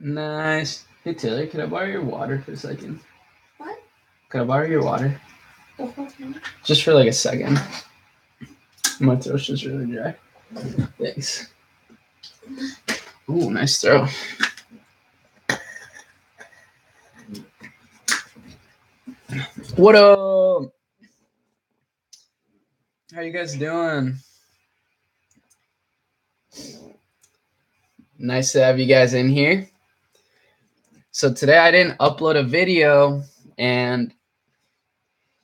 Nice. Hey Taylor, can I borrow your water for a second? What? Can I borrow your water? The whole thing? Just for like a second. My throat's just really dry. Thanks. Ooh, nice throw. What up? How you guys doing? Nice to have you guys in here. So today I didn't upload a video, and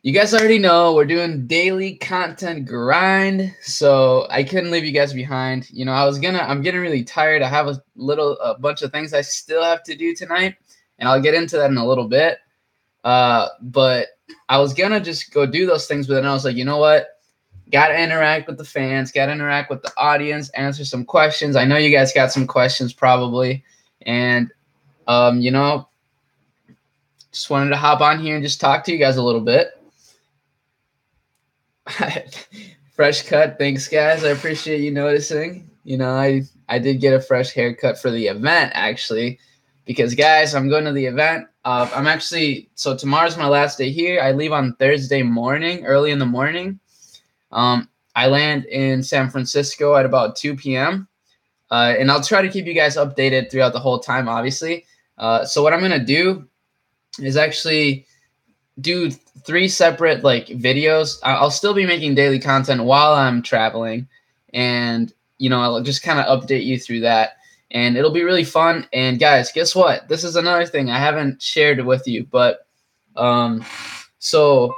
you guys already know we're doing daily content grind, so I couldn't leave you guys behind. You know, I'm getting really tired. I have a bunch of things I still have to do tonight, and I'll get into that in a little bit. But I was gonna just go do those things, but then I was like, you know what? Gotta interact with the fans, gotta interact with the audience, answer some questions. I know you guys got some questions probably, and you know, just wanted to hop on here and just talk to you guys a little bit. Fresh cut, thanks guys. I appreciate you noticing. You know, I did get a fresh haircut for the event actually, because guys, I'm going to the event. So tomorrow's my last day here. I leave on Thursday morning, early in the morning. I land in San Francisco at about 2 p.m. And I'll try to keep you guys updated throughout the whole time, obviously. So what I'm gonna do is actually do 3 separate like videos. I'll still be making daily content while I'm traveling, and you know, I'll just kind of update you through that, and it'll be really fun. And guys, guess what? This is another thing I haven't shared with you, but so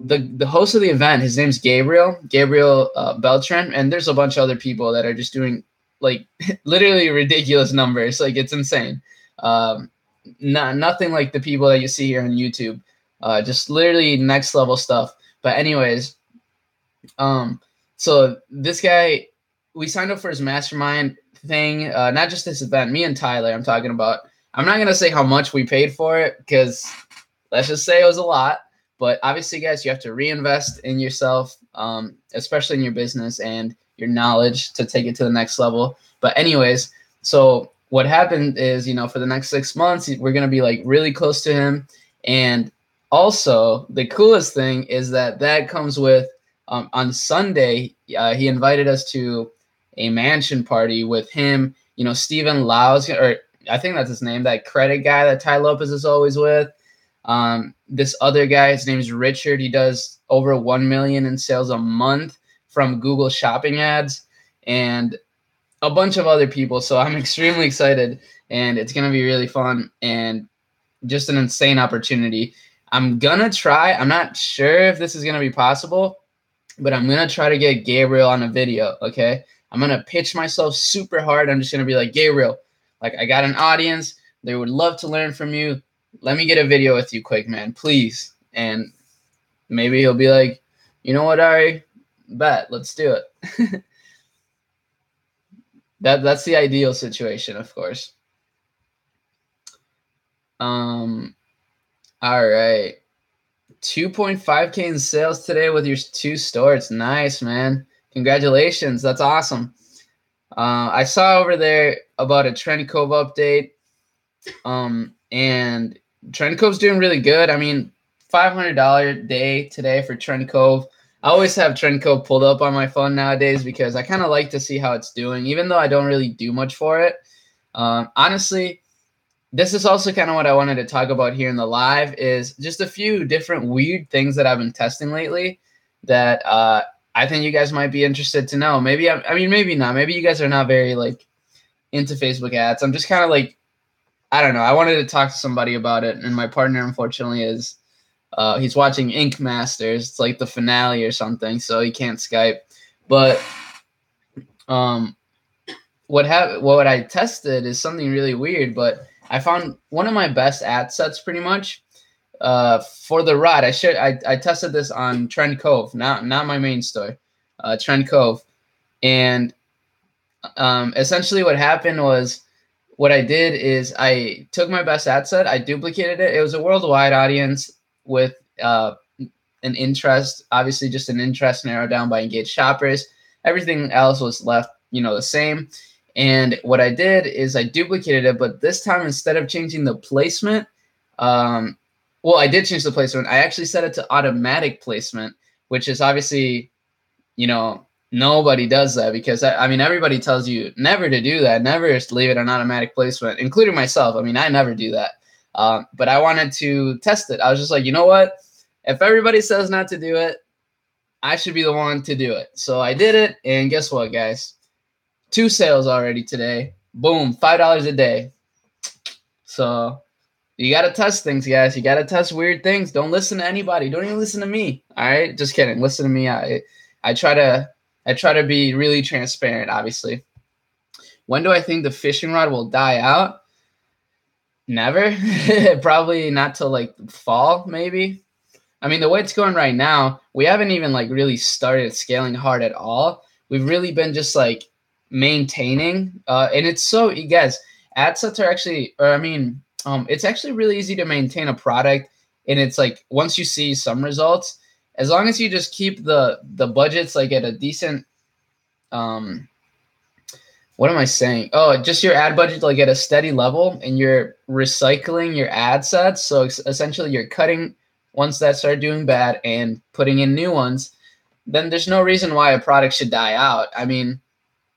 the host of the event, his name's Gabriel Beltran, and there's a bunch of other people that are just doing like literally ridiculous numbers. Like it's insane. Nothing like the people that you see here on YouTube. Just literally next level stuff. But anyways, so this guy, we signed up for his mastermind thing. Not just this event, me and Tyler, I'm talking about. I'm not gonna say how much we paid for it because let's just say it was a lot. But obviously, guys, you have to reinvest in yourself, especially in your business and your knowledge to take it to the next level. But anyways, so what happened is, you know, for the next 6 months, we're going to be like really close to him. And also the coolest thing is that comes with on Sunday, he invited us to a mansion party with him, you know, Stephen Lau's, or I think that's his name, that credit guy that Ty Lopez is always with. This other guy, his name is Richard. He does over 1 million in sales a month from Google shopping ads, and a bunch of other people. So I'm extremely excited, and it's going to be really fun and just an insane opportunity. I'm going to try. I'm not sure if this is going to be possible, but I'm going to try to get Gabriel on a video. Okay. I'm going to pitch myself super hard. I'm just going to be like, Gabriel, like I got an audience. They would love to learn from you. Let me get a video with you quick, man, please. And maybe he'll be like, you know what, Arie? Bet, let's do it. That's the ideal situation, of course. All right. 2.5K in sales today with your 2 stores. Nice, man. Congratulations. That's awesome. I saw over there about a Trend Cove update. And Trend Cove's doing really good. I mean, $500 day today for Trend Cove. I always have Trend Cove pulled up on my phone nowadays because I kind of like to see how it's doing, even though I don't really do much for it. Honestly, this is also kind of what I wanted to talk about here in the live, is just a few different weird things that I've been testing lately that I think you guys might be interested to know. Maybe, I mean, maybe not. Maybe you guys are not very like into Facebook ads. I'm just kind of like, I don't know. I wanted to talk to somebody about it, and my partner, unfortunately, is he's watching Ink Masters. It's like the finale or something, so he can't Skype. But what I tested is something really weird, but I found one of my best ad sets pretty much for the rod. I tested this on Trend Cove, not my main store, Trend Cove, and essentially what happened was, what I did is I took my best ad set, I duplicated it. It was a worldwide audience with an interest, obviously just an interest narrowed down by engaged shoppers. Everything else was left, you know, the same. And what I did is I duplicated it, but this time instead of changing the placement, well, I did change the placement. I actually set it to automatic placement, which is obviously, nobody does that because I mean, everybody tells you never to do that, never just leave it on automatic placement, including myself. I mean, I never do that. But I wanted to test it. I was just like, you know what? If everybody says not to do it, I should be the one to do it. So I did it. And guess what, guys? 2 sales already today. Boom, $5 a day. So you got to test things, guys. You got to test weird things. Don't listen to anybody. Don't even listen to me. All right? Just kidding. Listen to me. I try to be really transparent, obviously. When do I think the fishing rod will die out? Never. Probably not till like fall, maybe. I mean, the way it's going right now, we haven't even like really started scaling hard at all. We've really been just like maintaining. And it's so, you guys, ad sets are actually, it's actually really easy to maintain a product. And it's like, once you see some results, as long as you just keep the budgets like at a decent, what am I saying? Oh, just your ad budget like at a steady level, and you're recycling your ad sets. So essentially you're cutting ones that start doing bad and putting in new ones. Then there's no reason why a product should die out. I mean,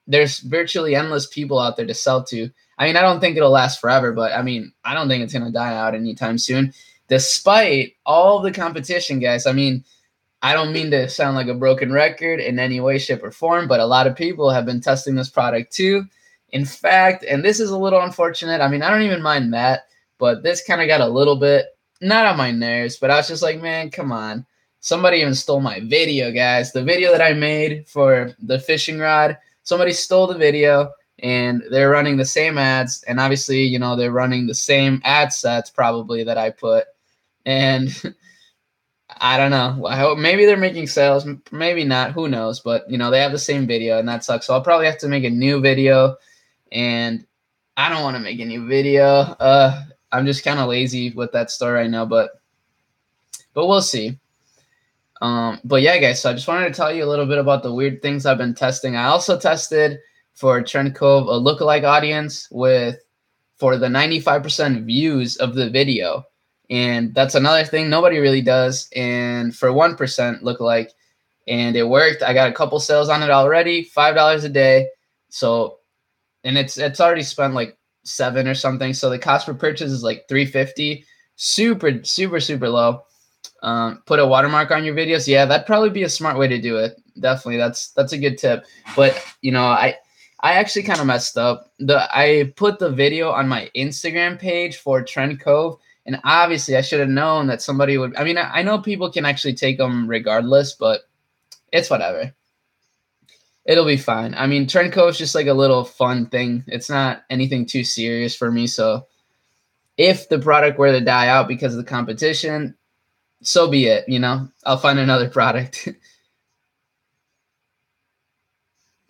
there's virtually endless people out there to sell to. I mean, I don't think it'll last forever, but I mean, I don't think it's going to die out anytime soon, despite all the competition, guys. I mean, I don't mean to sound like a broken record in any way, shape, or form, but a lot of people have been testing this product too. In fact, and this is a little unfortunate. I mean, I don't even mind that, but this kind of got a little bit, not on my nerves, but I was just like, man, come on. Somebody even stole my video, guys. The video that I made for the fishing rod, somebody stole the video, and they're running the same ads. And obviously, they're running the same ad sets probably that I put. And I don't know. I hope maybe they're making sales, maybe not. Who knows? But they have the same video, and that sucks. So I'll probably have to make a new video, and I don't want to make a new video. I'm just kind of lazy with that store right now, but we'll see. But yeah, guys. So I just wanted to tell you a little bit about the weird things I've been testing. I also tested for Trend Cove a lookalike audience for the 95% views of the video. And that's another thing nobody really does. And for 1% lookalike, and it worked. I got a couple sales on it already, $5 a day. So, and it's already spent like $7 or something. So the cost per purchase is like $3.50. Super, super, super low. Put a watermark on your videos. Yeah, that'd probably be a smart way to do it. Definitely, that's a good tip. But I actually kind of messed up. I put the video on my Instagram page for Trend Cove. And obviously, I should have known that somebody would. I mean, I know people can actually take them regardless, but it's whatever. It'll be fine. I mean, Trend Cove is just like a little fun thing. It's not anything too serious for me. So if the product were to die out because of the competition, so be it. I'll find another product.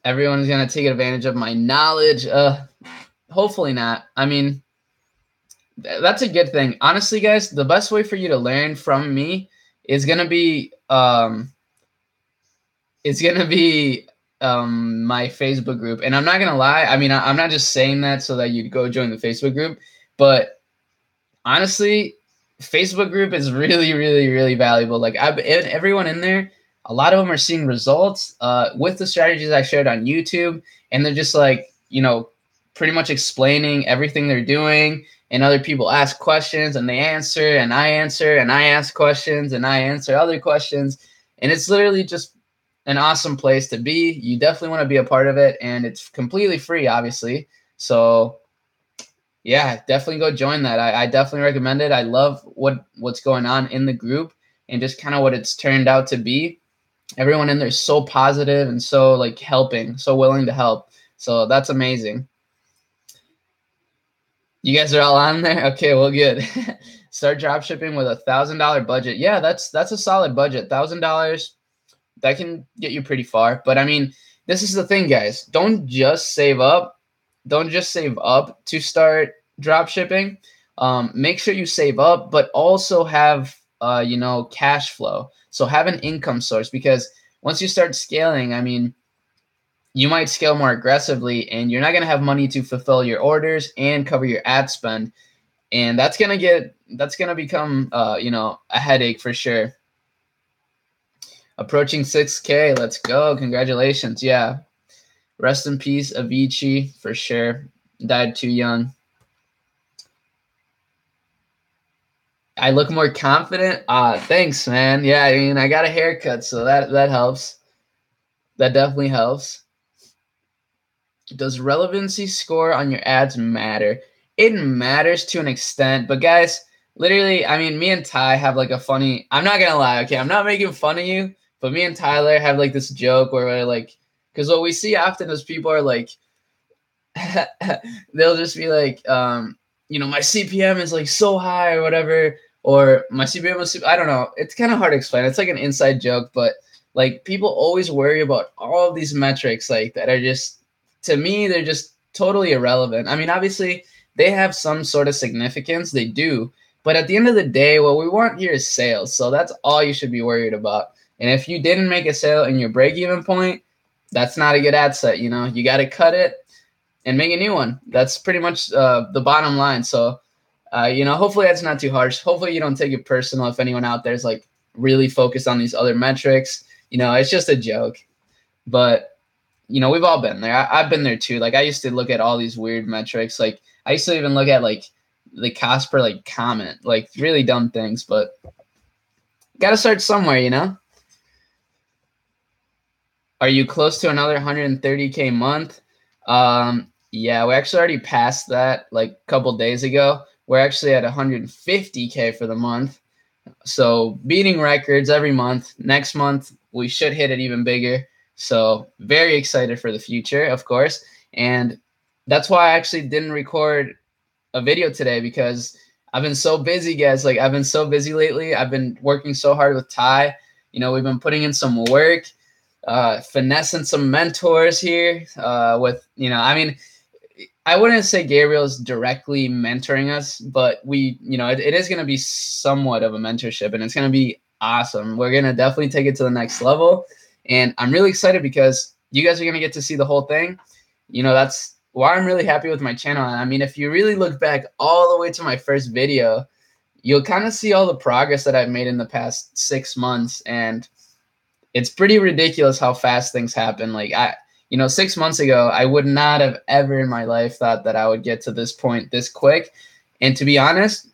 Everyone's going to take advantage of my knowledge. Hopefully not. I mean, that's a good thing. Honestly, guys, the best way for you to learn from me is gonna be my Facebook group. And I'm not gonna lie. I mean, I'm not just saying that so that you'd go join the Facebook group, but honestly, Facebook group is really, really, really valuable. Like everyone in there, a lot of them are seeing results with the strategies I shared on YouTube, and they're just like, pretty much explaining everything they're doing. And other people ask questions and they answer, and I answer, and I ask questions and I answer other questions. And it's literally just an awesome place to be. You definitely want to be a part of it, and it's completely free, obviously. So yeah, definitely go join that. I definitely recommend it. I love what's going on in the group and just kind of what it's turned out to be. Everyone in there is so positive and so like helping, so willing to help. So that's amazing. You guys are all on there? Okay, well, good. Start dropshipping with $1,000 budget. Yeah, that's a solid budget. $1,000, that can get you pretty far. But I mean, this is the thing, guys. Don't just save up. Don't just save up to start dropshipping. Make sure you save up, but also have cash flow. So have an income source, because once you start scaling, I mean, you might scale more aggressively, and you're not going to have money to fulfill your orders and cover your ad spend. And that's going to become, a headache for sure. Approaching 6K. Let's go. Congratulations. Yeah. Rest in peace, Avicii, for sure. Died too young. I look more confident. Thanks, man. Yeah, I mean, I got a haircut, so that helps. That definitely helps. Does relevancy score on your ads matter? It matters to an extent, but guys, literally, I mean, me and Ty have like a funny, I'm not gonna lie, okay, I'm not making fun of you, but me and Tyler have like this joke where we're like, because what we see often is people are like, they'll just be like, my CPM is like so high or whatever, or my CPM is, I don't know. It's kind of hard to explain. It's like an inside joke, but like people always worry about all of these metrics like that are just, to me, they're just totally irrelevant. I mean, obviously they have some sort of significance. They do. But at the end of the day, what we want here is sales. So that's all you should be worried about. And if you didn't make a sale in your break-even point, that's not a good ad set. You got to cut it and make a new one. That's pretty much the bottom line. So, hopefully that's not too harsh. Hopefully you don't take it personal if anyone out there is like really focused on these other metrics. It's just a joke. But, we've all been there. I've been there too. Like I used to look at all these weird metrics. Like I used to even look at like the cost per like comment, like really dumb things, but got to start somewhere. Are you close to another 130K month? Yeah, we actually already passed that like a couple days ago. We're actually at 150K for the month. So beating records every month. Next month, we should hit it even bigger. So very excited for the future, of course. And that's why I actually didn't record a video today, because I've been so busy, guys. Like I've been so busy lately. I've been working so hard with Ty. We've been putting in some work, finessing some mentors here I mean, I wouldn't say Gabriel's directly mentoring us, but it is going to be somewhat of a mentorship, and it's going to be awesome. We're going to definitely take it to the next level. And I'm really excited because you guys are going to get to see the whole thing. That's why I'm really happy with my channel. And I mean, if you really look back all the way to my first video, you'll kind of see all the progress that I've made in the past 6 months. And it's pretty ridiculous how fast things happen. Like 6 months ago, I would not have ever in my life thought that I would get to this point this quick. And to be honest,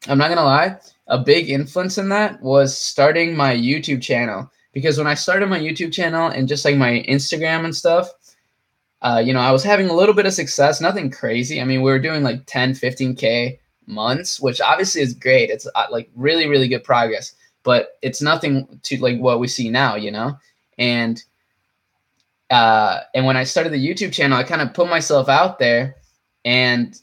I'm not going to lie, a big influence in that was starting my YouTube channel. Because when I started my YouTube channel and just like my Instagram and stuff, I was having a little bit of success, nothing crazy. I mean, we were doing like 10, 15K months, which obviously is great. It's like really, really good progress, but it's nothing to like what we see now, And when I started the YouTube channel, I kind of put myself out there and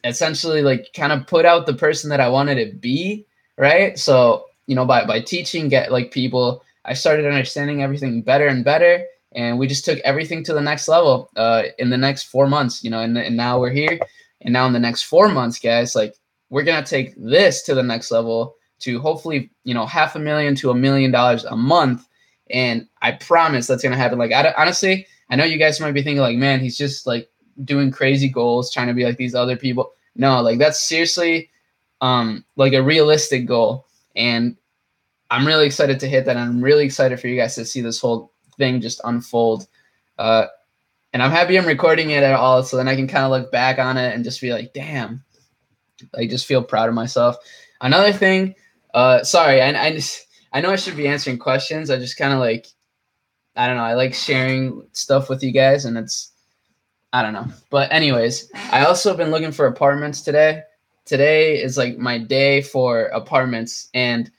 essentially like kind of put out the person that I wanted to be, right? So, by teaching people, I started understanding everything better and better. And we just took everything to the next level in the next 4 months, and now we're here. And now in the next 4 months, guys, like we're going to take this to the next level to hopefully, $500,000 to $1 million a month. And I promise that's going to happen. Like, honestly, I know you guys might be thinking like, man, he's just like doing crazy goals, trying to be like these other people. No, like that's seriously like a realistic goal. And I'm really excited to hit that. And I'm really excited for you guys to see this whole thing just unfold. And I'm happy I'm recording it at all. So then I can kind of look back on it and just be like, damn, I just feel proud of myself. Another thing, sorry, I know I should be answering questions. I just kind of like, I don't know. I like sharing stuff with you guys, and I don't know. But anyways, I also been looking for apartments today. Today is like my day for apartments. And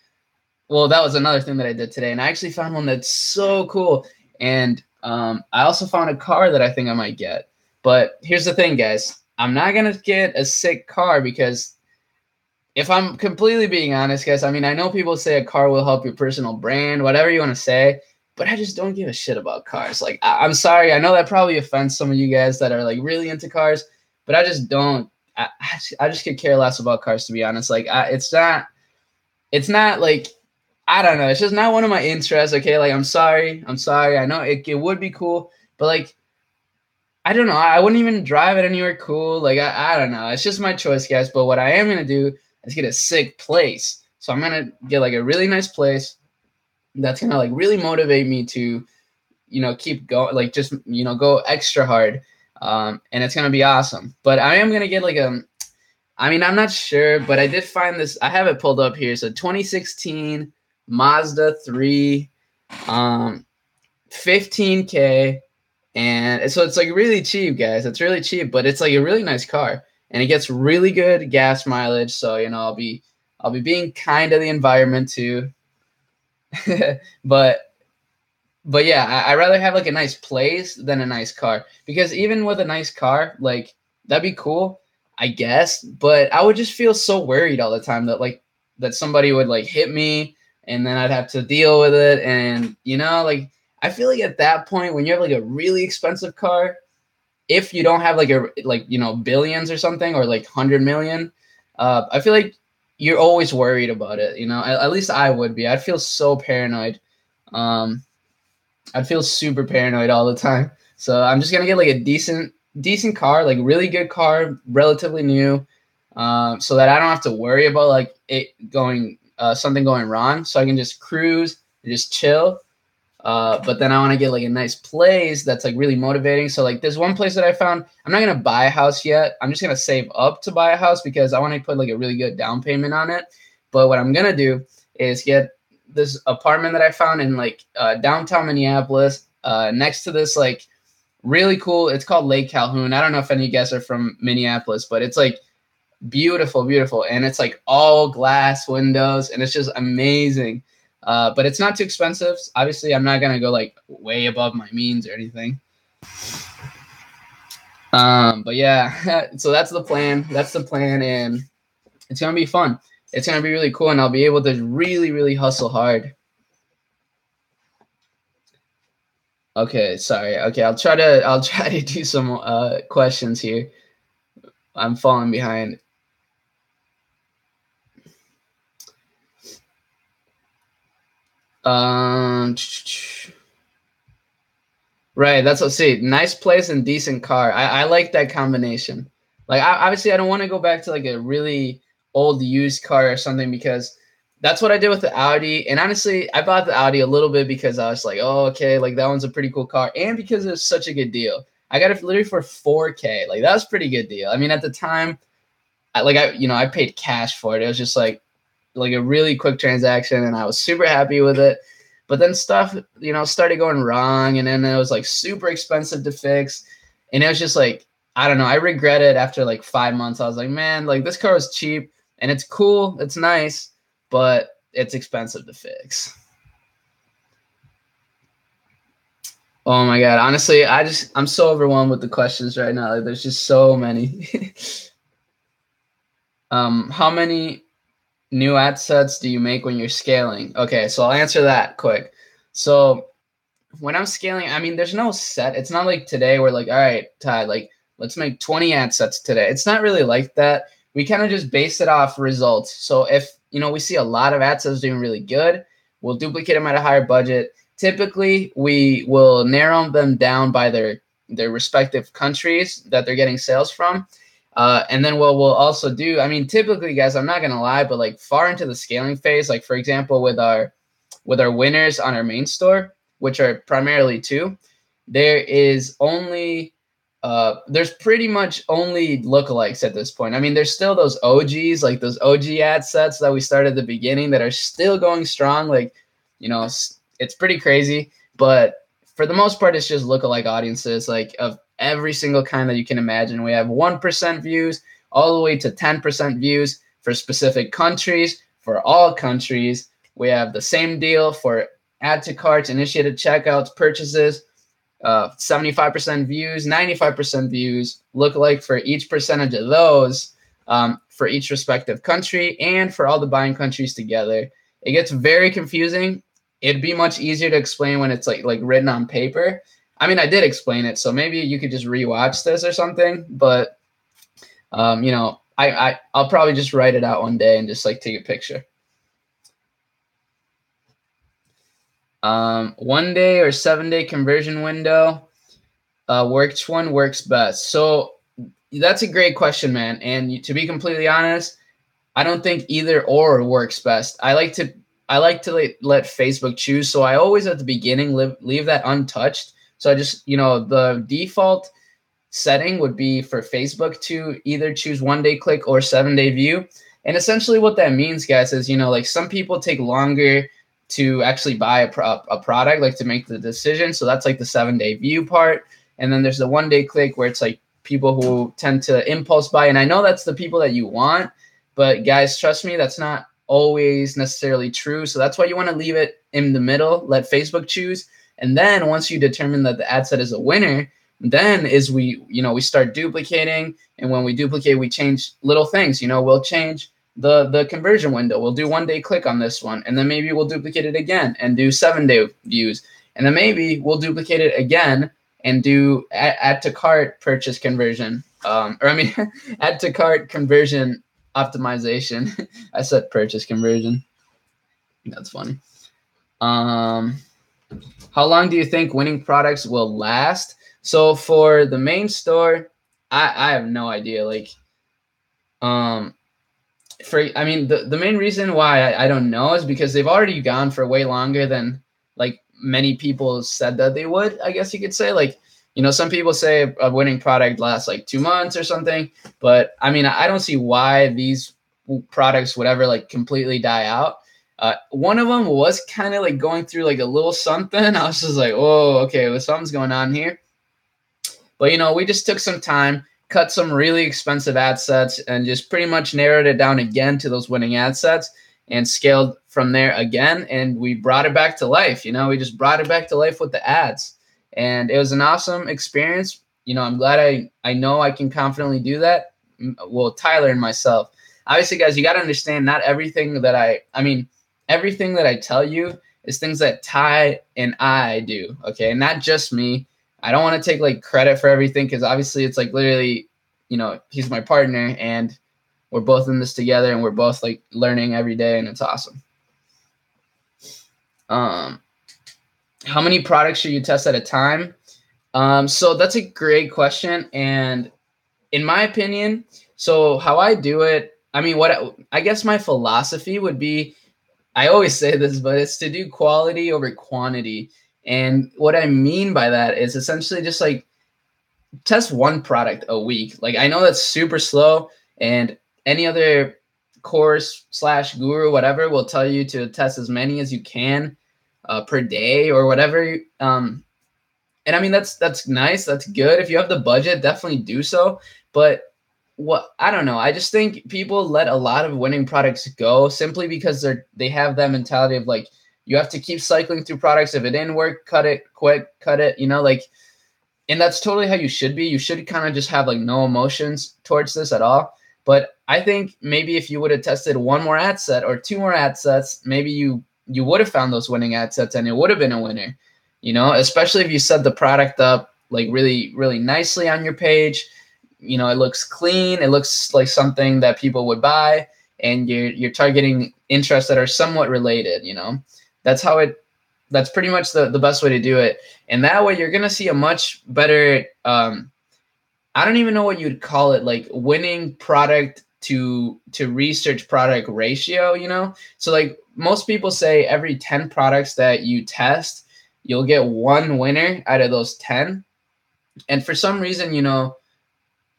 well, that was another thing that I did today. And I actually found one that's so cool. And I also found a car that I think I might get. But here's the thing, guys. I'm not going to get a sick car because if I'm completely being honest, guys, I mean, I know people say a car will help your personal brand, whatever you want to say, but I just don't give a shit about cars. Like, I'm sorry. I know that probably offends some of you guys that are like really into cars, but I just don't. I just could care less about cars, to be honest. Like, it's not like, I don't know. It's just not one of my interests. Okay. Like, I'm sorry. I know it would be cool, but like, I don't know. I wouldn't even drive it anywhere cool. Like, I don't know. It's just my choice, guys. But what I am going to do is get a sick place. So I'm going to get like a really nice place that's going to like really motivate me to, keep going, like just, go extra hard. And it's going to be awesome. But I am going to get like I'm not sure, but I did find this. I have it pulled up here. So 2016 Mazda 3, 15K. And so it's like really cheap, guys. It's really cheap, but it's like a really nice car, and it gets really good gas mileage. So I'll be being kind to the environment too. but yeah, I rather have like a nice place than a nice car, because even with a nice car, like that'd be cool, I guess. But I would just feel so worried all the time that somebody would like hit me, and then I'd have to deal with it, and like. I feel like at that point, when you have like a really expensive car, if you don't have like billions or something, or like 100 million, I feel like you're always worried about it. At least I would be. I'd feel so paranoid. I'd feel super paranoid all the time. So I'm just gonna get like a decent car, like really good car, relatively new, so that I don't have to worry about like something going wrong. So I can just cruise and just chill. But then I want to get like a nice place that's like really motivating. So like there's one place that I found. I'm not gonna buy a house yet. I'm just gonna save up to buy a house because I want to put like a really good down payment on it. But what I'm gonna do is get this apartment that I found in like downtown Minneapolis, next to this like really cool. It's called Lake Calhoun. I don't know if any of you guys are from Minneapolis, but it's like beautiful, and it's like all glass windows, and it's just amazing. But it's not too expensive. Obviously, I'm not gonna go like way above my means or anything. But yeah, so that's the plan. And it's gonna be fun. It's gonna be really cool, and I'll be able to really hustle hard. Okay, sorry. Okay, I'll try to do some questions here. I'm falling behind. Right, that's what. See, nice place and decent car. I like that combination. Like, obviously, I don't want to go back to like a really old used car or something, because that's what I did with the Audi. And honestly, I bought the Audi a little bit because I was like, oh, okay, like that one's a pretty cool car, and because it was such a good deal. I got it literally for 4K. Like that was a pretty good deal. I mean, at the time, I paid cash for it. It was just like a really quick transaction, and I was super happy with it. But then stuff, started going wrong, and then it was like super expensive to fix. And it was just like, I don't know. I regret it after like 5 months. I was like, man, like this car was cheap and it's cool. It's nice, but it's expensive to fix. Oh my God. Honestly, I'm so overwhelmed with the questions right now. Like, there's just so many. How many new ad sets do you make when you're scaling? Okay, so I'll answer that quick. So when I'm scaling, I mean, there's no set. It's not like today we're like, all right, Ty, like let's make 20 ad sets today. It's not really like that. We kind of just base it off results. So if we see a lot of ad sets doing really good, we'll duplicate them at a higher budget. Typically, we will narrow them down by their respective countries that they're getting sales from. And then what we'll also do, I mean, typically, guys, I'm not gonna lie, but like far into the scaling phase, like for example, with our winners on our main store, which are primarily two, there's pretty much only lookalikes at this point. I mean, there's still those OGs, like those OG ad sets that we started at the beginning that are still going strong. Like, it's pretty crazy, but for the most part, it's just lookalike audiences, like of every single kind that you can imagine. We have 1% views all the way to 10% views for specific countries, for all countries. We have the same deal for add to carts, initiated checkouts, purchases, 75% views, 95% views, lookalike for each percentage of those, for each respective country and for all the buying countries together. It gets very confusing. It'd be much easier to explain when it's like written on paper. I mean, I did explain it, so maybe you could just rewatch this or something. But I'll probably just write it out one day and just like take a picture. 1 day or 7 day conversion window. Which one works best? So that's a great question, man. And to be completely honest, I don't think either or works best. I like to let Facebook choose. So I always at the beginning leave that untouched. So I just, the default setting would be for Facebook to either choose 1-day click or 7-day view. And essentially what that means, guys, is, like some people take longer to actually buy a product, like to make the decision. So that's like the 7-day view part. And then there's the 1-day click where it's like people who tend to impulse buy. And I know that's the people that you want, but guys, trust me, that's not always necessarily true. So that's why you want to leave it in the middle, let Facebook choose. And then once you determine that the ad set is a winner, then we start duplicating. And when we duplicate, we change little things. We'll change the conversion window. We'll do 1-day click on this one. And then maybe we'll duplicate it again and do 7-day views. And then maybe we'll duplicate it again and do add to cart purchase conversion. Add to cart conversion optimization. I said purchase conversion. That's funny. How long do you think winning products will last? So for the main store, I have no idea. The main reason why I don't know is because they've already gone for way longer than like many people said that they would, I guess you could say. Some people say a winning product lasts like 2 months or something, but I don't see why these products would ever like completely die out. One of them was kind of like going through like a little something. I was just like, oh, okay, well, something's going on here. But, we just took some time, cut some really expensive ad sets, and just pretty much narrowed it down again to those winning ad sets and scaled from there again. And we brought it back to life. We just brought it back to life with the ads. And it was an awesome experience. I'm glad I know I can confidently do that. Well, Tyler and myself. Obviously, guys, you got to understand not everything that everything that I tell you is things that Ty and I do, okay? Not just me. I don't want to take like credit for everything because obviously it's like literally, he's my partner and we're both in this together and we're both like learning every day and it's awesome. How many products should you test at a time? So that's a great question. And in my opinion, so how I do it, I guess my philosophy would be, I always say this, but it's to do quality over quantity. And what I mean by that is essentially just like test one product a week. Like I know that's super slow and any other course / guru, whatever, will tell you to test as many as you can per day or whatever. And that's nice. That's good. If you have the budget, definitely do so. But I don't know. I just think people let a lot of winning products go simply because they have that mentality of like, you have to keep cycling through products. If it didn't work, cut it quick, cut it, and that's totally how you should be. You should kind of just have like no emotions towards this at all. But I think maybe if you would have tested one more ad set or 2 more ad sets, maybe you would have found those winning ad sets and it would have been a winner, especially if you set the product up like really, really nicely on your page. It looks clean. It looks like something that people would buy and you're targeting interests that are somewhat related, that's pretty much the best way to do it. And that way you're going to see a much better, I don't even know what you'd call it, like winning product to research product ratio, So like most people say every 10 products that you test, you'll get 1 winner out of those 10. And for some reason,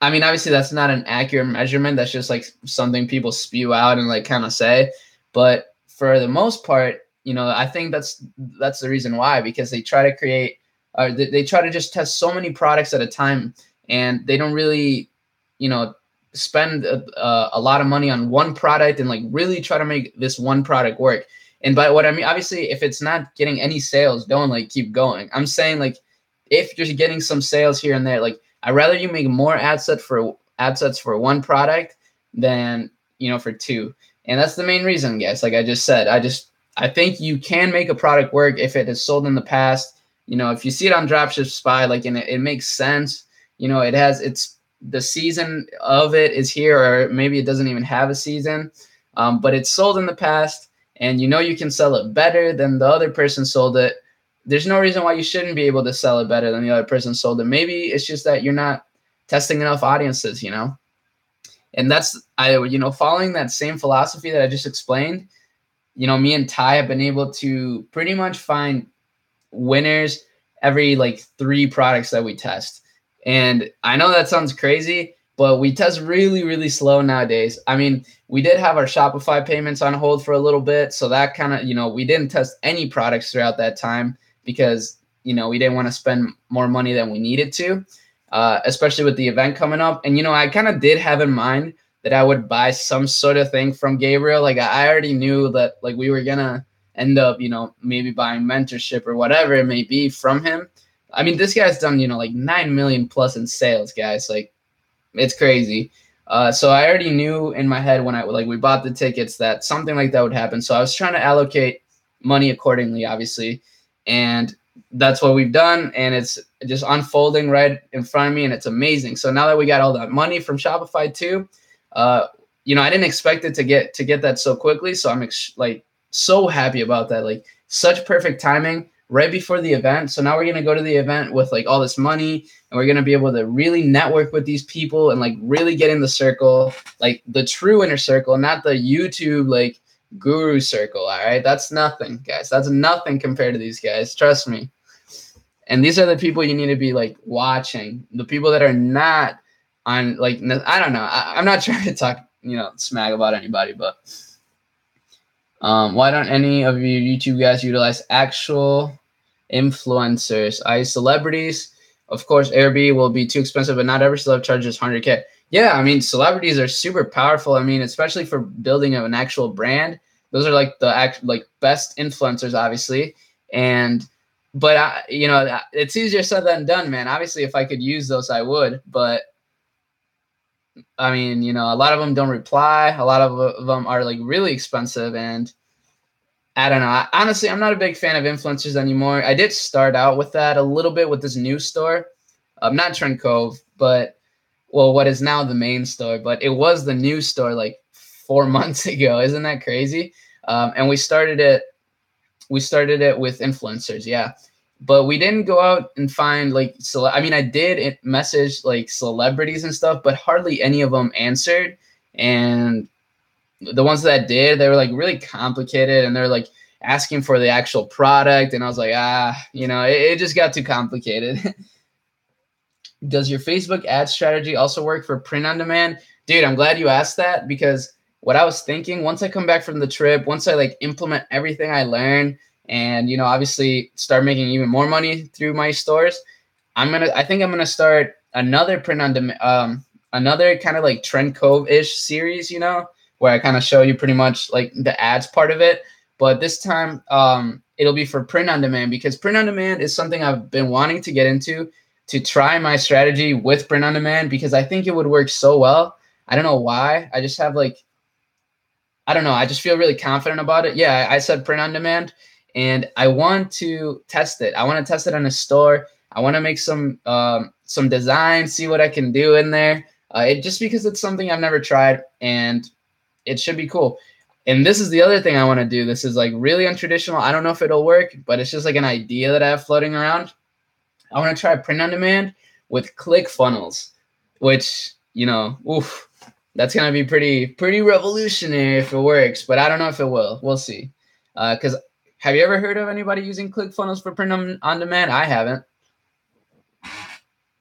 obviously that's not an accurate measurement. That's just like something people spew out and like kind of say. But for the most part, I think that's the reason why, because they try to create, they try to just test so many products at a time, and they don't really, spend a lot of money on one product and like really try to make this one product work. And by what I mean, obviously, if it's not getting any sales, don't like keep going. I'm saying like if you're getting some sales here and there, like I'd rather you make more ad sets for one product than for 2. And that's the main reason, guys. Like I just said, I think you can make a product work if it is sold in the past. If you see it on Dropshippy, like it makes sense. It's the season of it is here, or maybe it doesn't even have a season, but it's sold in the past, and you can sell it better than the other person sold it. there's no reason why you shouldn't be able to sell it better than the other person sold it. Maybe it's just that you're not testing enough audiences, you know? And that's, following that same philosophy that I just explained, me and Ty have been able to pretty much find winners every like 3 products that we test. And I know that sounds crazy, but we test really, really slow nowadays. I mean, we did have our Shopify payments on hold for a little bit. So that kind of, we didn't test any products throughout that time because, we didn't want to spend more money than we needed to, especially with the event coming up. And, I kind of did have in mind that I would buy some sort of thing from Gabriel. Like I already knew that like we were going to end up, maybe buying mentorship or whatever it may be from him. I mean, this guy's done, like 9 million plus in sales, guys. Like, it's crazy. So I already knew in my head when we bought the tickets that something like that would happen. So I was trying to allocate money accordingly, obviously. And that's what we've done. And it's just unfolding right in front of me. And it's amazing. So now that we got all that money from Shopify too, I didn't expect it to get that so quickly. So I'm so happy about that. Like such perfect timing right before the event. So now we're going to go to the event with like all this money and we're going to be able to really network with these people and like really get in the circle, like the true inner circle, not the YouTube like guru circle. All right. That's nothing, guys. That's nothing compared to these guys. Trust me. And these are the people you need to be like watching, the people that are not on like, I don't know. I'm not trying to talk, smack about anybody, but why don't any of your YouTube guys utilize actual influencers, i.e. celebrities? Of course, Airbnb will be too expensive, but not every celeb charges 100K. Yeah, I mean, celebrities are super powerful. I mean, especially for building an actual brand. Those are like the best influencers, obviously. But it's easier said than done, man. Obviously, if I could use those, I would. But I mean, a lot of them don't reply. A lot of them are like really expensive, and I don't know. Honestly, I'm not a big fan of influencers anymore. I did start out with that a little bit with this new store. Not Trend Cove, but what is now the main store, but it was the new store like 4 months ago. Isn't that crazy? And we started it with influencers. Yeah. But we didn't go out and find like, I did message like celebrities and stuff, but hardly any of them answered. And the ones that did, they were like really complicated and they're like asking for the actual product. And I was like, it just got too complicated. Does your Facebook ad strategy also work for print on demand? Dude, I'm glad you asked that because what I was thinking, once I come back from the trip, once I like implement everything I learned and, obviously start making even more money through my stores, I think I'm going to start another print on demand, another kind of like Trend Cove-ish series, where I kind of show you pretty much like the ads part of it. But this time it'll be for print on demand because print on demand is something I've been wanting to get into, to try my strategy with print on demand because I think it would work so well. I don't know why. I just have I don't know. I just feel really confident about it. Yeah, I said print on demand and I want to test it. I want to test it in a store. I want to make some design, see what I can do in there. Just because it's something I've never tried and it should be cool. And this is the other thing I want to do. This is like really untraditional. I don't know if it'll work, but it's just like an idea that I have floating around. I want to try print on demand with ClickFunnels, which, that's going to be pretty revolutionary if it works, but I don't know if it will. We'll see. Because have you ever heard of anybody using ClickFunnels for print on demand? I haven't.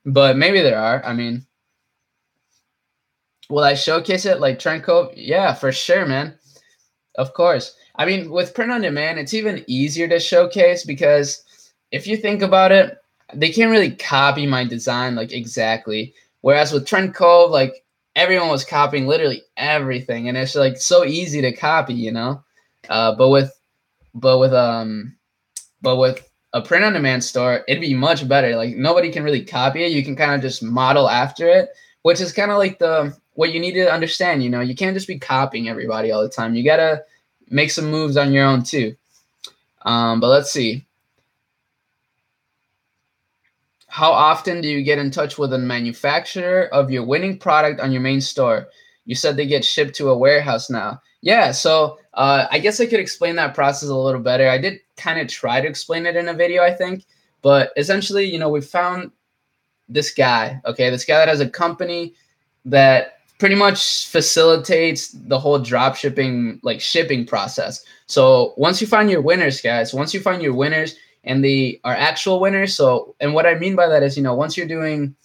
But maybe there are. I mean, will I showcase it like Trend Cove? Yeah, for sure, man. Of course. I mean, with print on demand, it's even easier to showcase because if you think about it, they can't really copy my design like exactly. Whereas with Trend Cove, like everyone was copying literally everything, and it's like so easy to copy, But with a print on demand store, it'd be much better. Like nobody can really copy it. You can kind of just model after it, which is kind of like what you need to understand. You can't just be copying everybody all the time. You gotta make some moves on your own too. But let's see. How often do you get in touch with a manufacturer of your winning product on your main store? You said they get shipped to a warehouse now. Yeah, so I guess I could explain that process a little better. I did kind of try to explain it in a video, I think. But essentially, we found this guy, okay, this guy that has a company that pretty much facilitates the whole drop shipping, like shipping process. So once you find your winners, guys, and they are actual winners. So, and what I mean by that is, once you're doing,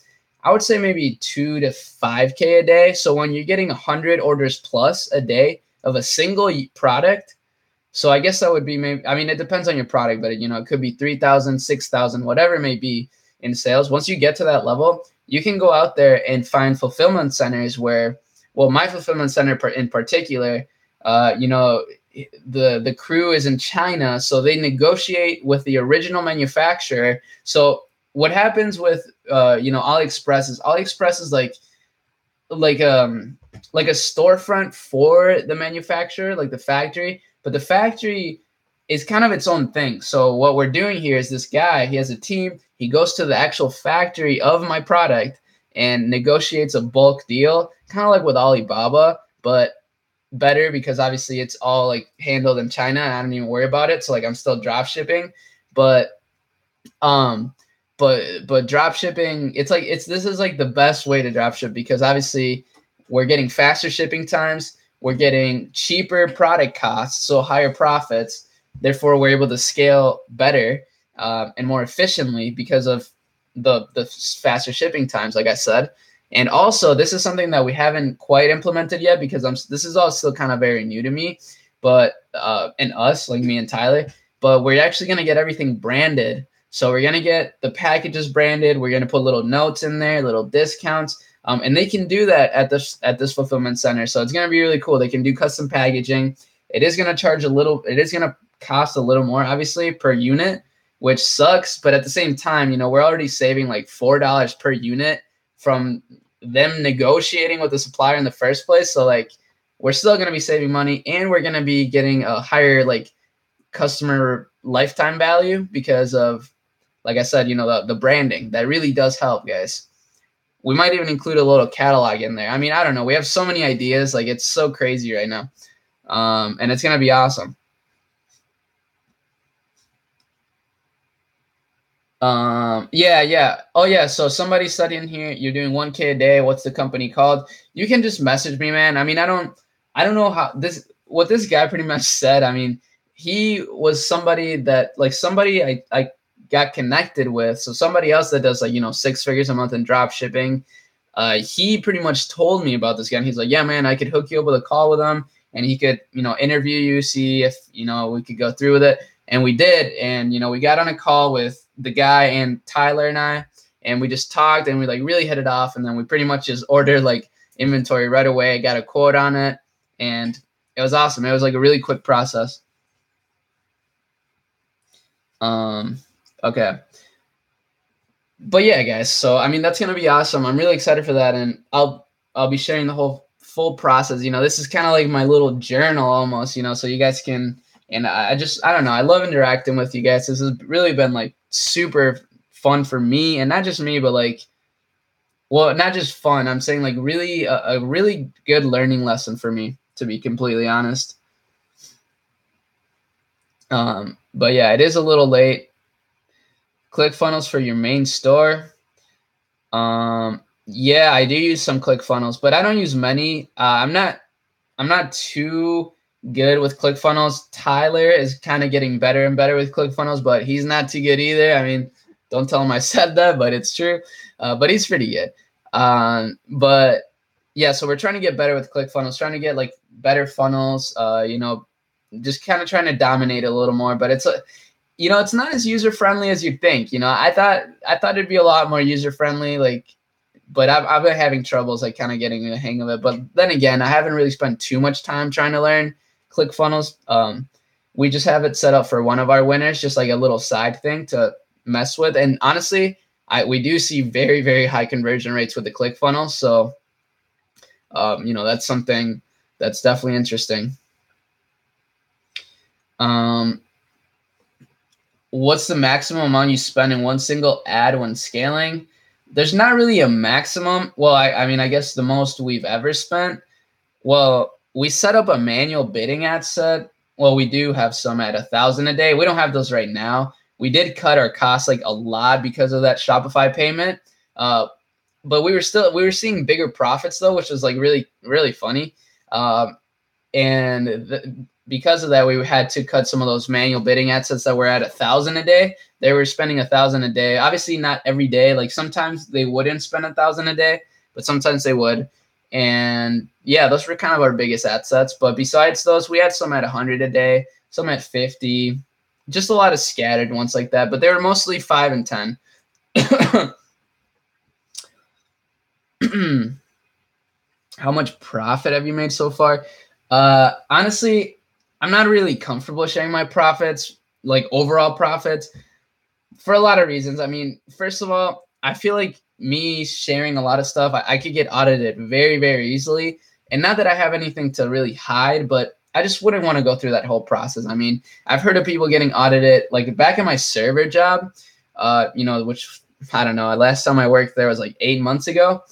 I would say maybe 2 to 5K a day. So when you're getting 100 orders plus a day of a single product, so I guess that would be maybe, I mean, it depends on your product, but it could be 3,000, 6,000, whatever it may be in sales. Once you get to that level, you can go out there and find fulfillment centers where, well, my fulfillment center in particular, the crew is in China, so they negotiate with the original manufacturer. So what happens with AliExpress is like a storefront for the manufacturer, like the factory, but the factory is kind of its own thing. So what we're doing here is this guy, he has a team, he goes to the actual factory of my product and negotiates a bulk deal, kind of like with Alibaba, but better because obviously it's all like handled in China and I don't even worry about it. So like I'm still drop shipping, but drop shipping, this is like the best way to drop ship because obviously we're getting faster shipping times, we're getting cheaper product costs, so higher profits. Therefore, we're able to scale better and more efficiently because of the faster shipping times, like I said. And also, this is something that we haven't quite implemented yet because this is all still kind of very new to me, but and us, like me and Tyler. But we're actually going to get everything branded. So we're going to get the packages branded. We're going to put little notes in there, little discounts. And they can do that at this fulfillment center. So it's going to be really cool. They can do custom packaging. It is going to cost a little more, obviously, per unit, which sucks. But at the same time, we're already saving like $4 per unit from them negotiating with the supplier in the first place. So like we're still going to be saving money and we're going to be getting a higher like customer lifetime value because of, like I said, the branding. That really does help, guys. We might even include a little catalog in there. I mean, I don't know. We have so many ideas. Like it's so crazy right now. And it's going to be awesome. Yeah. Oh yeah. So somebody studying here, you're doing 1K a day. What's the company called? You can just message me, man. I mean, I don't know what this guy pretty much said. I mean, he was somebody that I got connected with. So somebody else that does 6 figures a month in drop shipping. He pretty much told me about this guy. And he's like, yeah, man, I could hook you up with a call with him and he could, interview you, see if, we could go through with it. And we did. And, we got on a call with the guy and Tyler and I, and we just talked and we like really hit it off. And then we pretty much just ordered like inventory right away. Got a quote on it and it was awesome. It was like a really quick process. Okay. But yeah, guys. So, I mean, that's going to be awesome. I'm really excited for that. And I'll be sharing the whole full process. This is kind of like my little journal almost, so you guys can, and I don't know. I love interacting with you guys. This has really been like super fun for me, and not just me, but like, well, not just fun. I'm saying like really a really good learning lesson for me, to be completely honest. But yeah, it is a little late. ClickFunnels for your main store. Yeah, I do use some ClickFunnels, but I don't use many. I'm not too good with ClickFunnels. Tyler is kind of getting better and better with ClickFunnels, but he's not too good either. I mean, don't tell him I said that, but it's true. But he's pretty good. But yeah, so we're trying to get better with ClickFunnels, trying to get like better funnels, just kind of trying to dominate a little more, but it's it's not as user-friendly as you'd think. I thought it'd be a lot more user-friendly, like, but I've been having troubles like kind of getting the hang of it. But then again, I haven't really spent too much time trying to learn ClickFunnels. We just have it set up for one of our winners, just like a little side thing to mess with. And honestly, we do see very, very high conversion rates with the ClickFunnels. So, that's something that's definitely interesting. What's the maximum amount you spend in one single ad when scaling? There's not really a maximum. Well, I mean, I guess the most we've ever spent. Well, we set up a manual bidding ad set. Well, we do have some at 1,000 a day. We don't have those right now. We did cut our costs like a lot because of that Shopify payment. But we were seeing bigger profits though, which was like really, really funny. Because of that, we had to cut some of those manual bidding ad sets that were at 1,000 a day. They were spending 1,000 a day. Obviously not every day. Like sometimes they wouldn't spend 1,000 a day, but sometimes they would. And yeah, those were kind of our biggest ad sets. But besides those, we had some at 100 a day, some at 50, just a lot of scattered ones like that. But they were mostly 5 and 10. How much profit have you made so far? Honestly, I'm not really comfortable sharing my profits, like overall profits, for a lot of reasons. I mean, first of all, I feel like me sharing a lot of stuff, I could get audited very, very easily. And not that I have anything to really hide, but I just wouldn't want to go through that whole process. I mean, I've heard of people getting audited, like back in my server job, which I don't know, last time I worked there was like 8 months ago.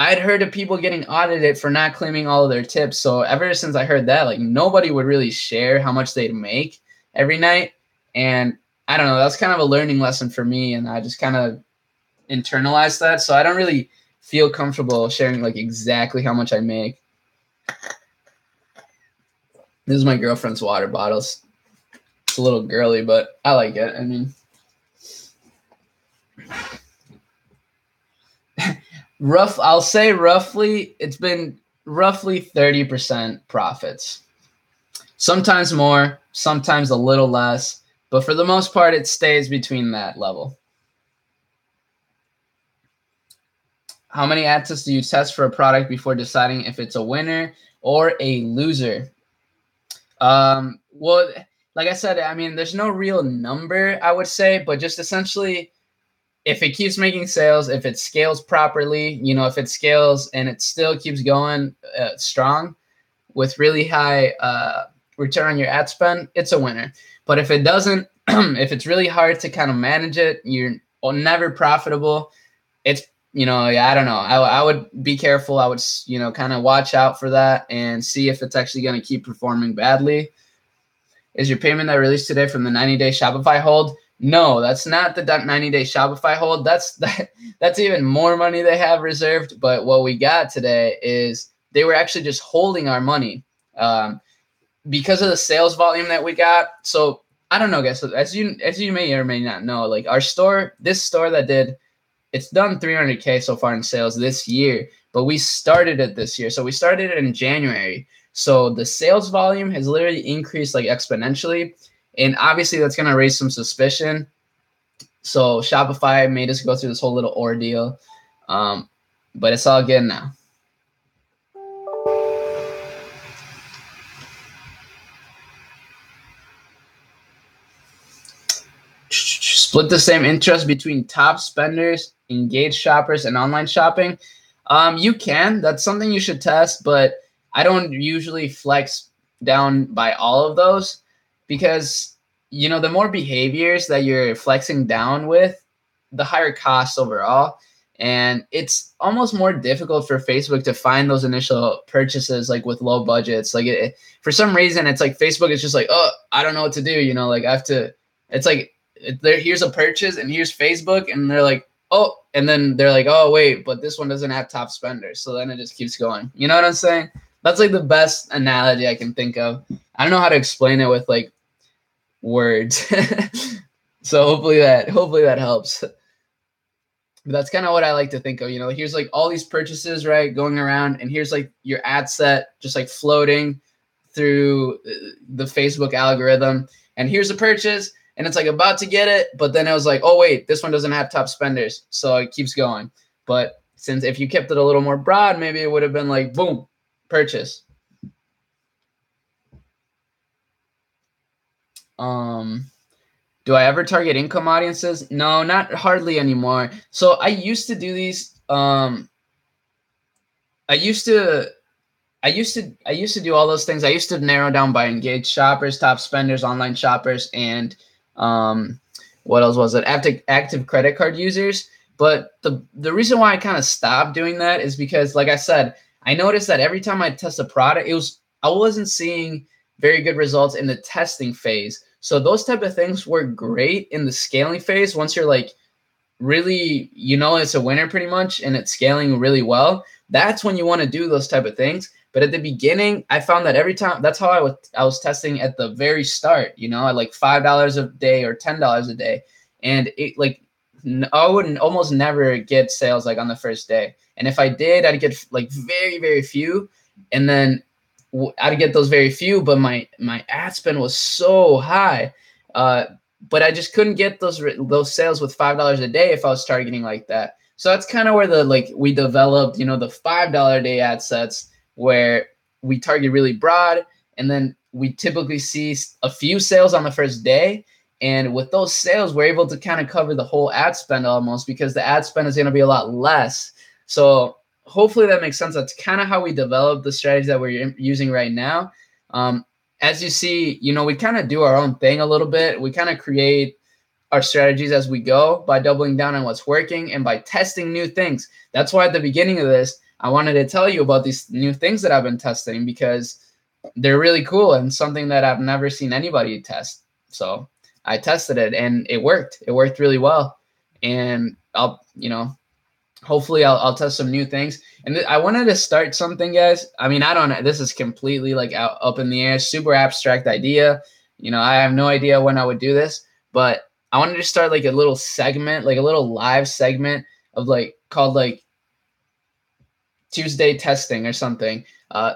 I'd heard of people getting audited for not claiming all of their tips. So ever since I heard that, like nobody would really share how much they'd make every night. And I don't know, that's kind of a learning lesson for me. And I just kind of internalized that. So I don't really feel comfortable sharing like exactly how much I make. This is my girlfriend's water bottles. It's a little girly, but I like it. I mean, I'll say roughly, it's been roughly 30% profits. Sometimes more, sometimes a little less, but for the most part, it stays between that level. How many ad tests do you test for a product before deciding if it's a winner or a loser? Well, like I said, I mean, there's no real number, I would say, but just essentially, if it keeps making sales, if it scales properly, if it scales and it still keeps going strong with really high return on your ad spend, it's a winner. But if it doesn't, if it's really hard to kind of manage it, you're never profitable. It's, I don't know. I would be careful. I would, kind of watch out for that and see if it's actually going to keep performing badly. Is your payment that released today from the 90-day Shopify hold? No, that's not the 90-day Shopify hold. That's even more money they have reserved. But what we got today is they were actually just holding our money because of the sales volume that we got. So I don't know, guys. So as you may or may not know, like this store that it's done 300K so far in sales this year, but we started it this year. So we started it in January. So the sales volume has literally increased like exponentially. And obviously that's going to raise some suspicion. So Shopify made us go through this whole little ordeal. But it's all good now. Split the same interest between top spenders, engaged shoppers, and online shopping. You can. That's something you should test, but I don't usually flex down by all of those because, the more behaviors that you're flexing down with, the higher costs overall. And it's almost more difficult for Facebook to find those initial purchases, like with low budgets. Like for some reason, it's like Facebook is just like, oh, I don't know what to do. Like I have to, it's like, here's a purchase and here's Facebook. And they're like, oh, and then they're like, oh, wait, but this one doesn't have top spenders. So then it just keeps going. You know what I'm saying? That's like the best analogy I can think of. I don't know how to explain it with like words. So hopefully that helps. But that's kind of what I like to think of. Here's like all these purchases, right, going around, and here's like your ad set just like floating through the Facebook algorithm. And here's a purchase, and it's like about to get it, but then it was like, oh wait, this one doesn't have top spenders, so it keeps going. But since if you kept it a little more broad, maybe it would have been like, boom, purchase. Do I ever target income audiences? No, not hardly anymore. So I used to do these. I used to do all those things. I used to narrow down by engaged shoppers, top spenders, online shoppers, and what else was it? Active credit card users. But the reason why I kind of stopped doing that is because, like I said, I noticed that every time I test a product, I wasn't seeing very good results in the testing phase. So those type of things work great in the scaling phase. Once you're like really, it's a winner pretty much and it's scaling really well, that's when you want to do those type of things. But at the beginning, I found that every time, that's how I was testing at the very start, at like $5 a day or $10 a day. And it like, I wouldn't almost never get sales like on the first day. And if I did, I'd get like very, very few. And then I'd get those very few, but my ad spend was so high. But I just couldn't get those sales with $5 a day if I was targeting like that. So that's kind of where we developed, the $5 a day ad sets where we target really broad, and then we typically see a few sales on the first day. And with those sales, we're able to kind of cover the whole ad spend almost, because the ad spend is going to be a lot less. So hopefully that makes sense. That's kind of how we develop the strategy that we're using right now. As you see, we kind of do our own thing a little bit. We kind of create our strategies as we go by doubling down on what's working and by testing new things. That's why at the beginning of this, I wanted to tell you about these new things that I've been testing, because they're really cool and something that I've never seen anybody test. So I tested it and it worked. It worked really well. And hopefully I'll test some new things. And I wanted to start something, guys. I mean, I don't know. This is completely like up in the air, super abstract idea. I have no idea when I would do this, but I wanted to start like a little segment, like a little live segment of called Tuesday testing or something,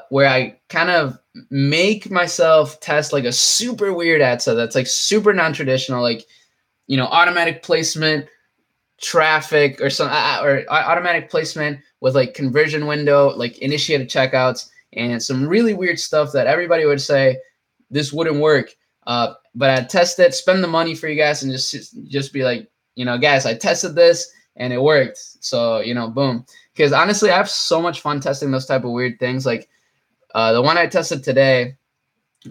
where I kind of make myself test like a super weird ad set that's like super non-traditional, like, automatic placement, traffic or automatic placement with like conversion window, like initiated checkouts, and some really weird stuff that everybody would say this wouldn't work. But I test it, spend the money for you guys, and just be like, guys, I tested this and it worked. So, boom. Because honestly, I have so much fun testing those type of weird things. Like the one I tested today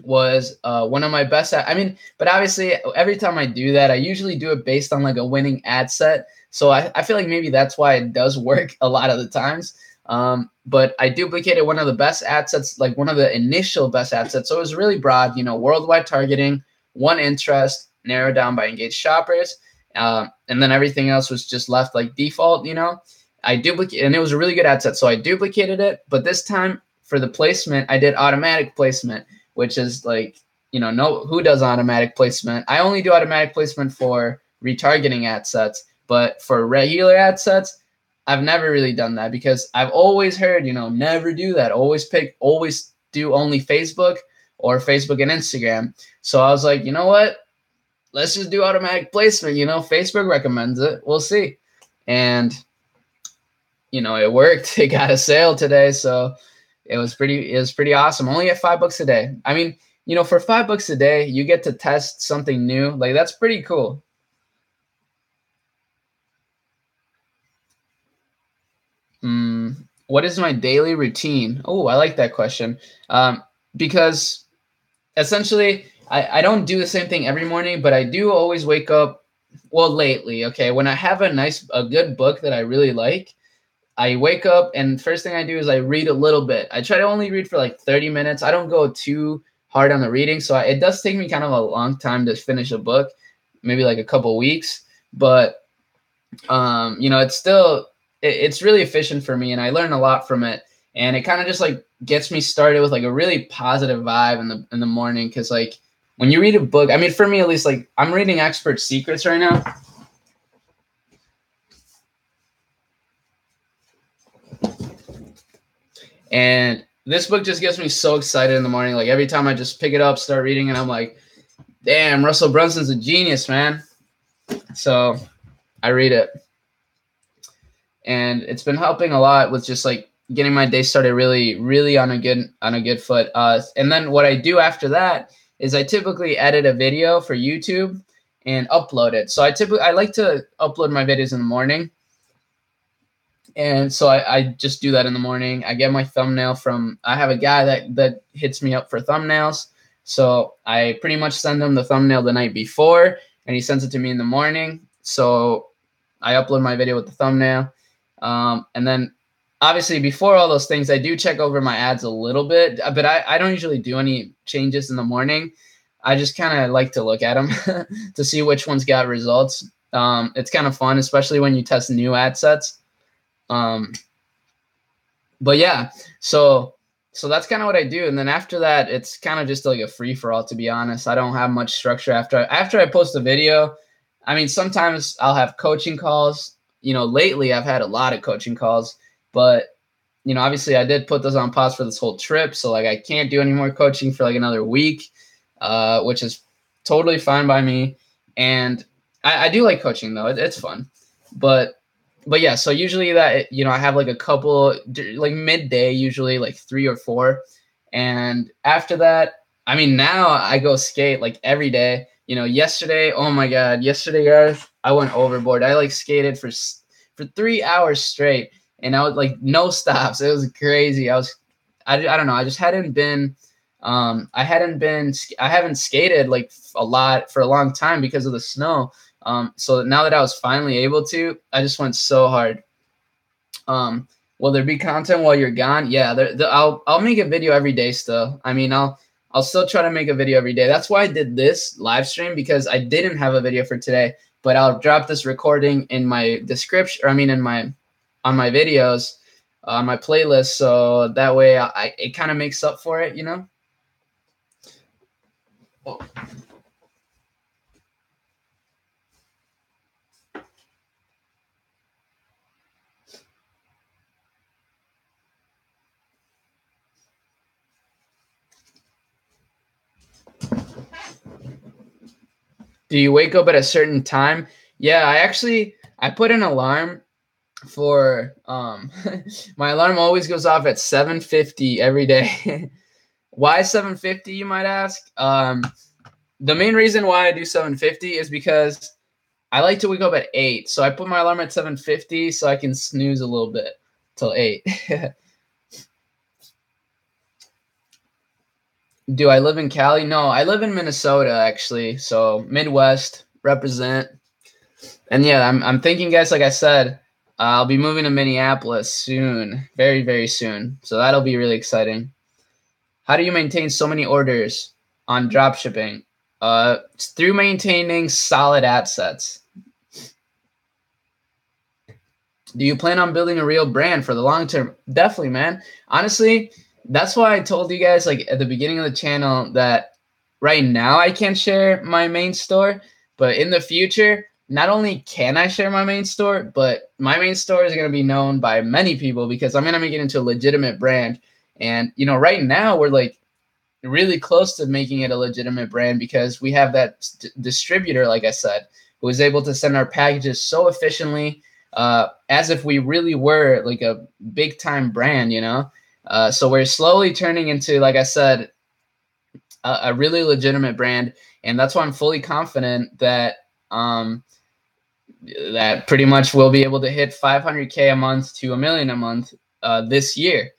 was one of my best. But obviously every time I do that, I usually do it based on like a winning ad set. So I feel like maybe that's why it does work a lot of the times. But I duplicated one of the best ad sets, like one of the initial best ad sets. So it was really broad, worldwide targeting, one interest, narrowed down by engaged shoppers. And then everything else was just left like default, I duplicated, and it was a really good ad set. So I duplicated it, but this time for the placement, I did automatic placement, which is like, who does automatic placement? I only do automatic placement for retargeting ad sets, but for regular ad sets, I've never really done that, because I've always heard, never do that. Always do only Facebook or Facebook and Instagram. So I was like, you know what? Let's just do automatic placement. Facebook recommends it. We'll see. And it worked. It got a sale today. So it was pretty awesome. Only at $5 a day. I mean, for $5 a day, you get to test something new. Like, that's pretty cool. What is my daily routine? Oh, I like that question. Because essentially I don't do the same thing every morning, but I do always wake up. Well, lately, okay, when I have a good book that I really like, I wake up and first thing I do is I read a little bit. I try to only read for like 30 minutes. I don't go too hard on the reading. So it does take me kind of a long time to finish a book, maybe like a couple weeks. But, it's really efficient for me and I learn a lot from it. And it kind of just like gets me started with like a really positive vibe in the morning. Cause like when you read a book, I mean, for me at least, like I'm reading Expert Secrets right now. And this book just gets me so excited in the morning. Like every time I just pick it up, start reading, and I'm like, damn, Russell Brunson's a genius, man. So I read it. And it's been helping a lot with just like getting my day started really, really on a good foot. And then what I do after that is I typically edit a video for YouTube and upload it. So I like to upload my videos in the morning. And so I just do that in the morning. I get my thumbnail I have a guy that hits me up for thumbnails. So I pretty much send him the thumbnail the night before and he sends it to me in the morning. So I upload my video with the thumbnail. And then obviously before all those things, I do check over my ads a little bit, but I don't usually do any changes in the morning. I just kind of like to look at them to see which ones got results. It's kind of fun, especially when you test new ad sets. But yeah, so that's kind of what I do. And then after that, it's kind of just like a free for all, to be honest. I don't have much structure after I post a video. I mean, sometimes I'll have coaching calls. Lately I've had a lot of coaching calls, but obviously I did put those on pause for this whole trip. So like I can't do any more coaching for like another week, which is totally fine by me. And I do like coaching though. It's fun, but yeah, so usually that, I have like a couple, like midday, usually like 3 or 4. And after that, I mean, now I go skate like every day. Yesterday, oh my God, yesterday, guys, I went overboard. I like skated for 3 hours straight, and I was like, no stops. It was crazy. I don't know. I just hadn't been, I haven't skated like a lot for a long time because of the snow. So now that I was finally able to, I just went so hard. Will there be content while you're gone? Yeah, I'll make a video every day still. I mean, I'll still try to make a video every day. That's why I did this live stream, because I didn't have a video for today, but I'll drop this recording in my description, or I mean on my videos, on my playlist. So that way it kind of makes up for it, Oh. Do you wake up at a certain time? Yeah, I put an alarm for my alarm always goes off at 7:50 every day. Why 7:50, you might ask? The main reason why I do 7:50 is because I like to wake up at 8. So I put my alarm at 7:50 so I can snooze a little bit till 8. Do I live in Cali? No, I live in Minnesota actually. So Midwest, represent. And yeah, I'm thinking, guys, like I said, I'll be moving to Minneapolis soon, very, very soon. So that'll be really exciting. How do you maintain so many orders on dropshipping? It's through maintaining solid ad sets. Do you plan on building a real brand for the long term? Definitely, man. Honestly, that's why I told you guys like at the beginning of the channel that right now I can't share my main store, but in the future, not only can I share my main store, but my main store is going to be known by many people because I'm going to make it into a legitimate brand. And, right now we're like really close to making it a legitimate brand because we have that distributor, like I said, who is able to send our packages so efficiently, as if we really were like a big time brand, so we're slowly turning into, like I said, a really legitimate brand. And that's why I'm fully confident that, that pretty much we'll be able to hit 500K a month to 1 million a month, this year.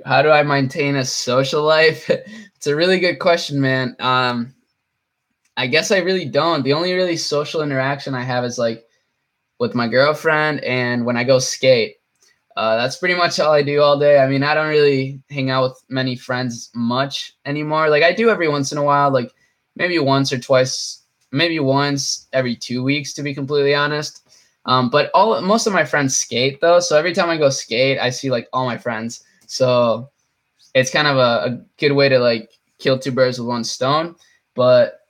How do I maintain a social life? It's a really good question, man. I guess I really don't. The only really social interaction I have is like with my girlfriend and when I go skate. That's pretty much all I do all day. I mean, I don't really hang out with many friends much anymore. Like I do every once in a while, like maybe once or twice, maybe once every 2 weeks, to be completely honest. But most of my friends skate though. So every time I go skate, I see like all my friends. So it's kind of a good way to like kill 2 birds with 1 stone. But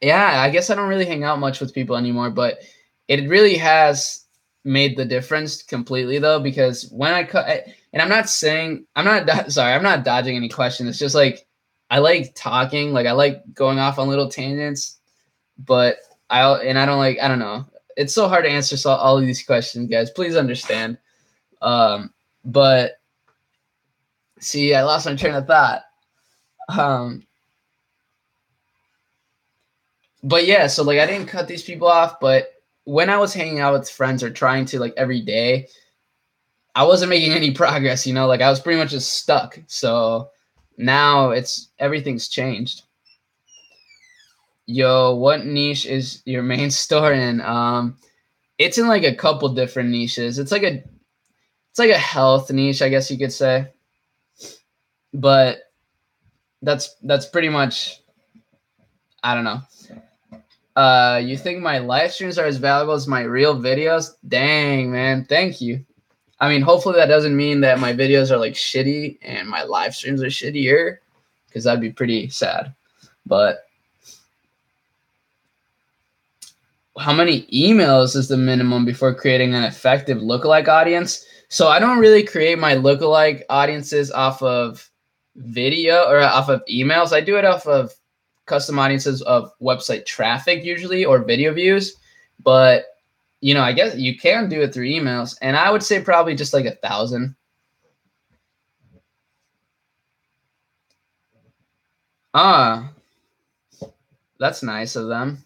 yeah, I guess I don't really hang out much with people anymore, but it really has made the difference completely though, because when I cut, and I'm not dodging any question. It's just like, I like talking, like I like going off on little tangents, but I don't know. It's so hard to answer all of these questions, guys. Please understand. But see, I lost my train of thought. But yeah, so like I didn't cut these people off, but when I was hanging out with friends or trying to like every day, I wasn't making any progress, like I was pretty much just stuck. So now everything's changed. Yo, what niche is your main store in? It's in like a couple different niches. It's like a health niche, I guess you could say. But that's pretty much, I don't know. You think my live streams are as valuable as my real videos? Dang, man. Thank you. I mean, hopefully that doesn't mean that my videos are like shitty and my live streams are shittier, because that'd be pretty sad. But how many emails is the minimum before creating an effective lookalike audience? So I don't really create my lookalike audiences off of video or off of emails. I do it off of custom audiences of website traffic usually, or video views. But, you know, I guess you can do it through emails. And I would say probably just like 1,000. That's nice of them.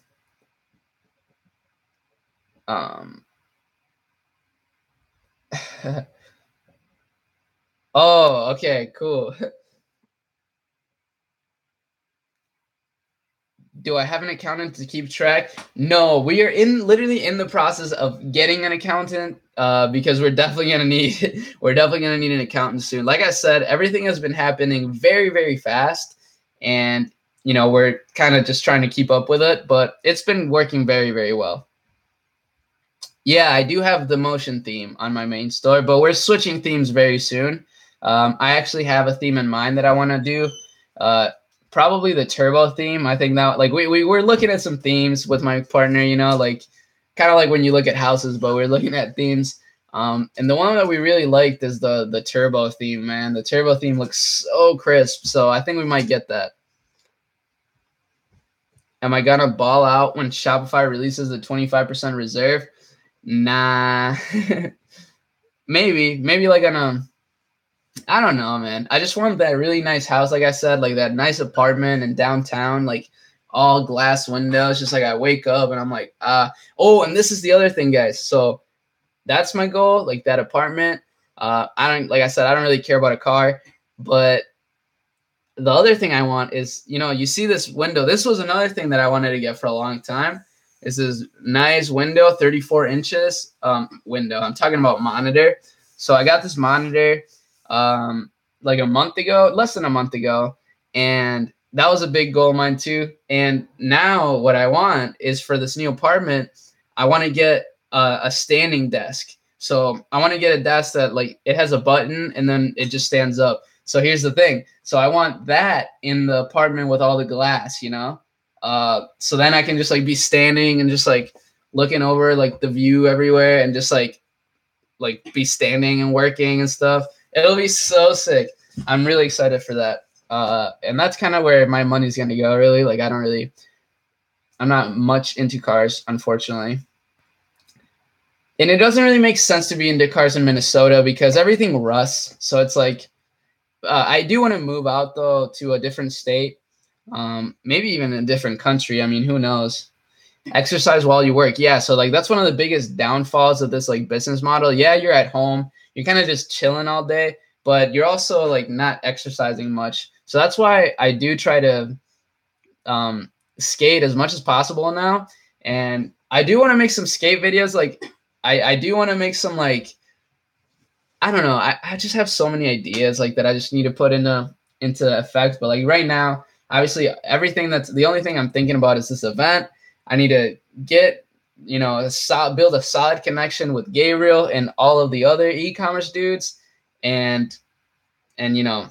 Oh, okay, cool. Do I have an accountant to keep track? No, we are literally in the process of getting an accountant, because we're definitely gonna need an accountant soon. Like I said, everything has been happening very, very fast, and you know, we're kind of just trying to keep up with it, but it's been working very, very well. Yeah, I do have the motion theme on my main store, but we're switching themes very soon. I actually have a theme in mind that I want to do. Probably the turbo theme. I think that, like, we were looking at some themes with my partner, you know, like kind of like when you look at houses, but we're looking at themes. And the one that we really liked is the turbo theme, man. The turbo theme looks so crisp. So I think we might get that. Am I gonna ball out when Shopify releases the 25% reserve? Nah. Maybe like on I don't know, man. I just want that really nice house, like I said, like that nice apartment in downtown, like all glass windows. Just like I wake up and I'm like, oh, and this is the other thing, guys. So that's my goal, like that apartment. Like I said, I don't really care about a car, but the other thing I want is, you know, you see this window. This was another thing that I wanted to get for a long time. Is this nice window, 34 inches window. I'm talking about monitor. So I got this monitor like a month ago, less than a month ago. And that was a big goal of mine too. And now what I want is for this new apartment, I want to get a standing desk. So I want to get a desk that, like, it has a button and then it just stands up. So here's the thing. So I want that in the apartment with all the glass, you know? So then I can just like be standing and just like looking over like the view everywhere and just like be standing and working and stuff. It'll be so sick. I'm really excited for that. And that's kind of where my money's going to go, really. Like, I'm not much into cars, unfortunately. And it doesn't really make sense to be into cars in Minnesota because everything rusts. So it's like, I do want to move out though to a different state, maybe even a different country. I mean, who knows? Exercise while you work. Yeah. So like, that's one of the biggest downfalls of this like business model. Yeah. You're at home. You're kind of just chilling all day, but you're also like not exercising much. So that's why I do try to skate as much as possible now. And I do want to make some skate videos. Like I do want to make some, like, I don't know. I just have so many ideas like that I just need to put into effect. But like right now, obviously the only thing I'm thinking about is this event. I need to get, you know, build a solid connection with Gabriel and all of the other e-commerce dudes, and you know,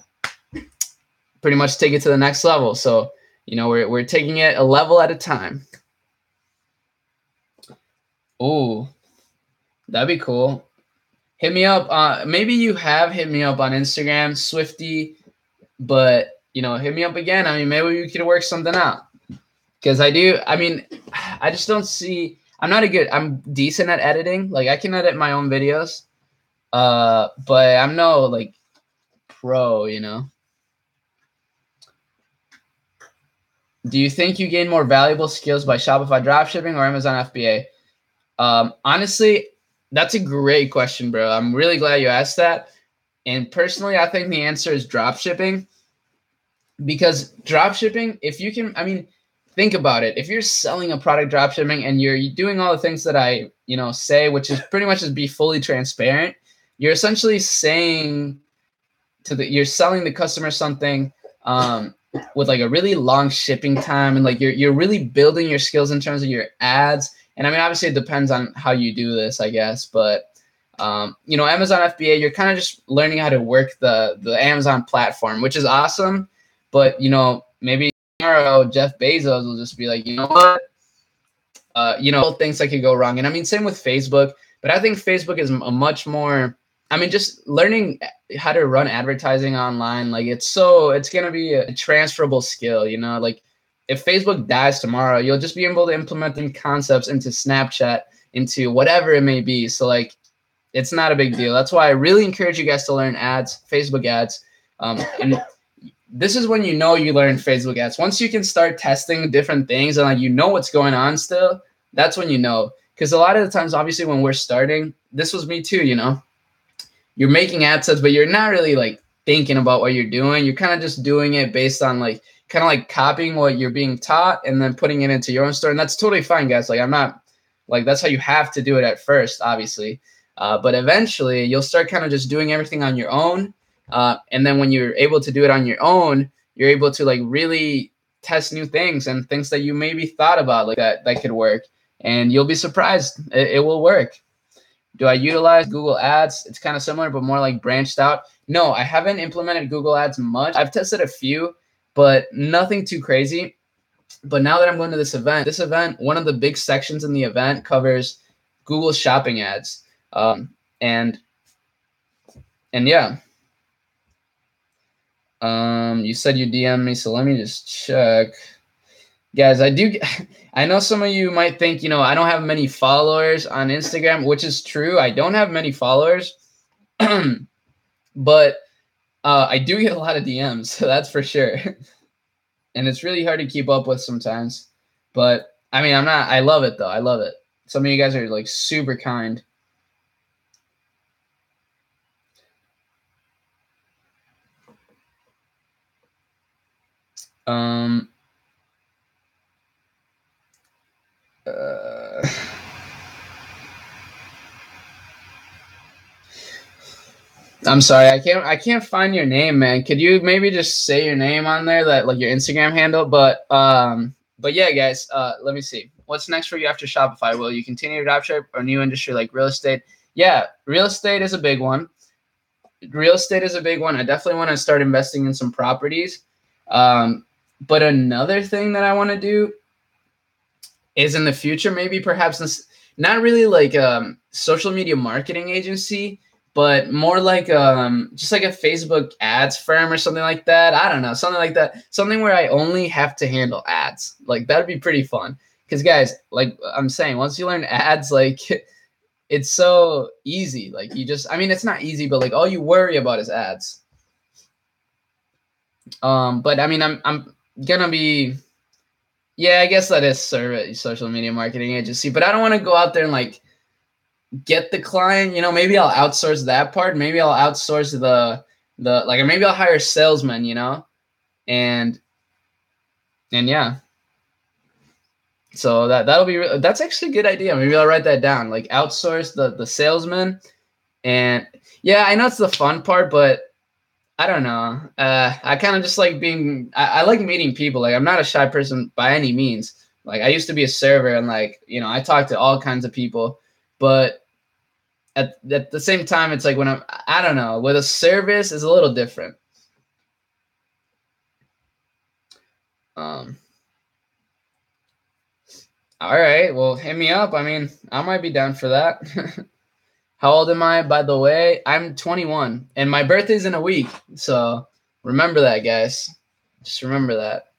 pretty much take it to the next level. So, you know, we're taking it a level at a time. Ooh, that'd be cool. Hit me up. Maybe you have hit me up on Instagram, Swifty, but, you know, hit me up again. I mean, maybe we could work something out. Because I just don't see, I'm decent at editing. Like, I can edit my own videos. But I'm no, like, pro, you know. Do you think you gain more valuable skills by Shopify dropshipping or Amazon FBA? Honestly, that's a great question, bro. I'm really glad you asked that. And personally, I think the answer is dropshipping. Because dropshipping, if you can, I mean, think about it. If you're selling a product dropshipping and you're doing all the things that I, say, which is pretty much just be fully transparent, you're essentially saying you're selling the customer something with like a really long shipping time, and like you're really building your skills in terms of your ads. And I mean, obviously it depends on how you do this, I guess, but Amazon FBA, you're kind of just learning how to work the Amazon platform, which is awesome. But maybe tomorrow Jeff Bezos will just be like, you know what, things that could go wrong. And I mean, same with Facebook, but I think Facebook is a much more, I mean, just learning how to run advertising online, like it's going to be a transferable skill, like if Facebook dies tomorrow, you'll just be able to implement them concepts into Snapchat, into whatever it may be. So like, it's not a big deal. That's why I really encourage you guys to learn ads, Facebook ads. And this is when you learn Facebook ads. Once you can start testing different things and like what's going on still, that's when Because a lot of the times, obviously, when we're starting, this was me too, You're making ad sets, but you're not really like thinking about what you're doing. You're kind of just doing it based on like kind of like copying what you're being taught and then putting it into your own store. And that's totally fine, guys. Like I'm not like that's how you have to do it at first, obviously. But eventually you'll start kind of just doing everything on your own. And then when you're able to do it on your own, you're able to like really test new things and things that you maybe thought about like that could work. And you'll be surprised. It will work. Do I utilize Google Ads? It's kind of similar, but more like branched out. No, I haven't implemented Google Ads much. I've tested a few, but nothing too crazy. But now that I'm going to this event, one of the big sections in the event covers Google Shopping ads. And yeah. You said you DM me, so let me just check. Guys, I know some of you might think, I don't have many followers on Instagram, which is true. I don't have many followers, but I do get a lot of DMs, so that's for sure. And it's really hard to keep up with sometimes. But I mean, I love it though. I love it. Some of you guys are like super kind. I'm sorry, I can't find your name, man. Could you maybe just say your name on there, that like your Instagram handle? But yeah, guys, let me see. What's next for you after Shopify? Will you continue to dropship or new industry like real estate? Yeah, real estate is a big one. I definitely want to start investing in some properties. But another thing that I want to do is in the future, maybe perhaps this, not really like social media marketing agency, but more like just like a Facebook ads firm or something like that. I don't know, something like that. Something where I only have to handle ads. Like that'd be pretty fun. Because guys, like I'm saying, once you learn ads, like it's so easy. Like it's not easy, but like all you worry about is ads. But I mean, I'm gonna be, yeah, I guess that is social media marketing agency, but I don't want to go out there and like get the client, maybe I'll outsource that part. Maybe I'll outsource the like, or maybe I'll hire salesmen, and yeah. So that's actually a good idea. Maybe I'll write that down, like outsource the salesman. And yeah, I know it's the fun part, but I don't know. I kind of just like I like meeting people. Like I'm not a shy person by any means. Like I used to be a server and like, I talk to all kinds of people, but at the same time, it's like when I don't know, with a service is a little different. All right, well, hit me up. I mean, I might be down for that. How old am I, by the way? I'm 21, and my birthday's in a week. So remember that, guys. Just remember that.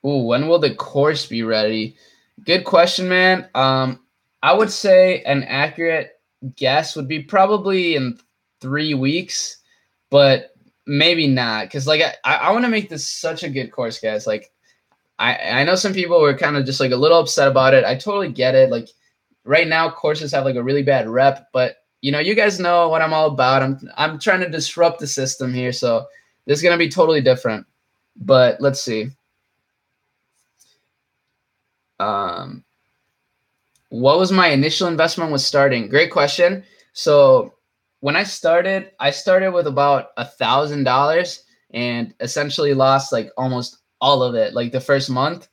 Ooh, when will the course be ready? Good question, man. I would say an accurate guess would be probably in 3 weeks, but maybe not. Because like I want to make this such a good course, guys. Like I know some people were kind of just like a little upset about it. I totally get it. Like right now, courses have like a really bad rep, but you guys know what I'm all about. I'm trying to disrupt the system here, so this is gonna be totally different. But let's see. What was my initial investment with starting? Great question. So when I started with about $1,000 and essentially lost like almost all of it, like the first month,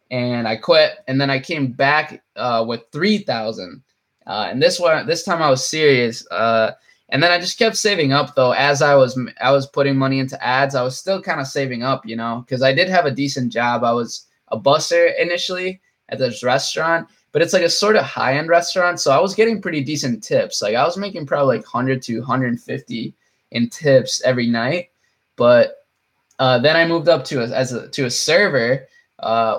and I quit. And then I came back with 3,000, and this time I was serious. And then I just kept saving up though as I was putting money into ads. I was still kind of saving up, because I did have a decent job. I was a busser initially at this restaurant, but it's like a sort of high-end restaurant, so I was getting pretty decent tips. Like I was making probably like 100 to 150 in tips every night. But then I moved up to a server,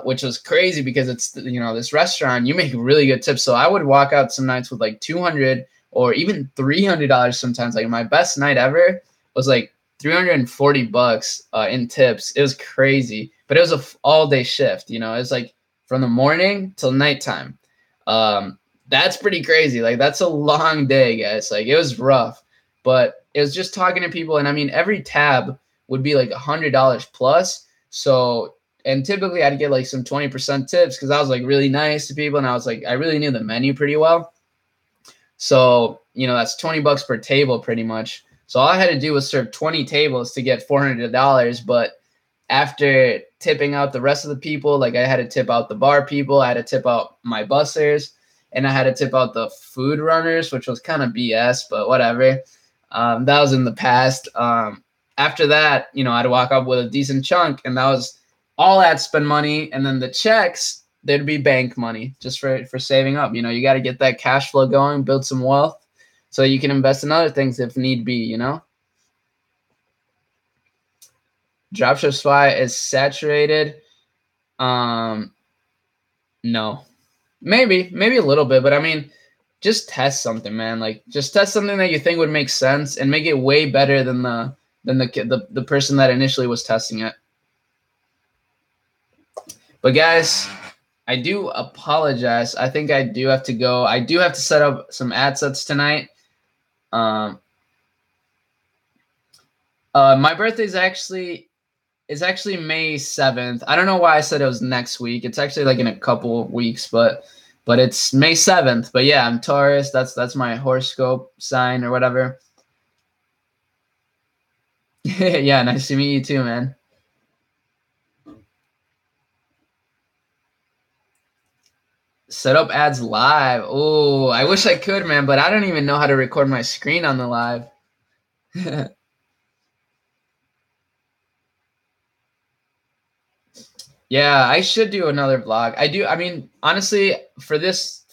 which was crazy because it's this restaurant, you make really good tips. So I would walk out some nights with like 200 or even $300 sometimes. Like my best night ever was like $340 in tips. It was crazy, but it was a all day shift. It was like from the morning till nighttime. That's pretty crazy. Like that's a long day, guys. Like it was rough, but it was just talking to people. And I mean, every tab would be like $100 plus. So, and typically I'd get like some 20% tips because I was like really nice to people. And I was like, I really knew the menu pretty well. So, that's $20 per table pretty much. So all I had to do was serve 20 tables to get $400. But after tipping out the rest of the people, like I had to tip out the bar people, I had to tip out my bussers, and I had to tip out the food runners, which was kind of BS, but whatever. That was in the past. After that, I'd walk up with a decent chunk, and that was all ad spend money. And then the checks, there'd be bank money just for saving up. You got to get that cash flow going, build some wealth so you can invest in other things if need be, Dropshipping is saturated. No, maybe a little bit, but I mean, just test something, man. Like just test something that you think would make sense and make it way better than the person that initially was testing it. But guys, I do apologize. I think I do have to go. I do have to set up some ad sets tonight. My birthday is actually May 7th. I don't know why I said it was next week. It's actually like in a couple weeks, but it's May 7th. But yeah, I'm Taurus. That's my horoscope sign or whatever. Yeah, nice to meet you too, man. Set up ads live. Oh, I wish I could, man, but I don't even know how to record my screen on the live. Yeah, I should do another vlog. I mean, honestly, for this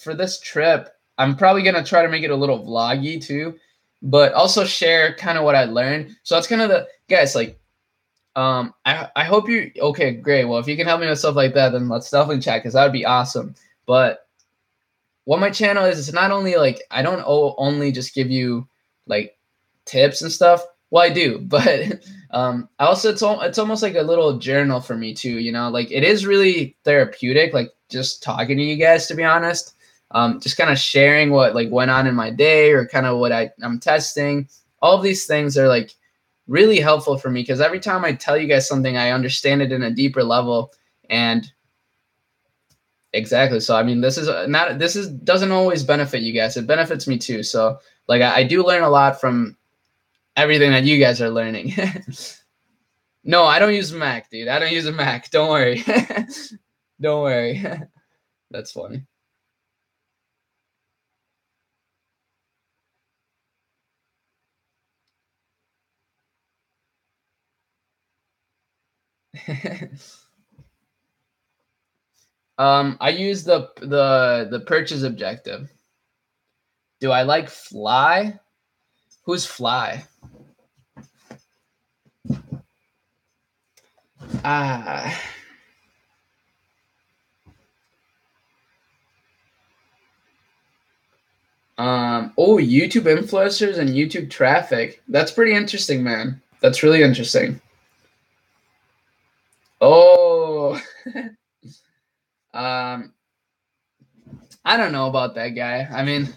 trip, I'm probably gonna try to make it a little vloggy too, but also share kind of what I learned. So that's kind of the guys, like, I hope you okay, great. Well, if you can help me with stuff like that, then let's definitely chat because that would be awesome. But what my channel is, it's not only like I don't only just give you like tips and stuff. Well, I do, but I also it's almost like a little journal for me too. Like it is really therapeutic. Like just talking to you guys, to be honest, just kind of sharing what like went on in my day or kind of what I'm testing. All of these things are like really helpful for me because every time I tell you guys something, I understand it in a deeper level. And exactly. So I mean, this doesn't always benefit you guys. It benefits me too. So like I do learn a lot from everything that you guys are learning. No, I don't use Mac, dude. I don't use a Mac. Don't worry. Don't worry. That's funny. I use the purchase objective. Do I like Fly? Who's Fly? Ah. YouTube influencers and YouTube traffic. That's pretty interesting, man. That's really interesting. Oh. um, I don't know about that guy. I mean,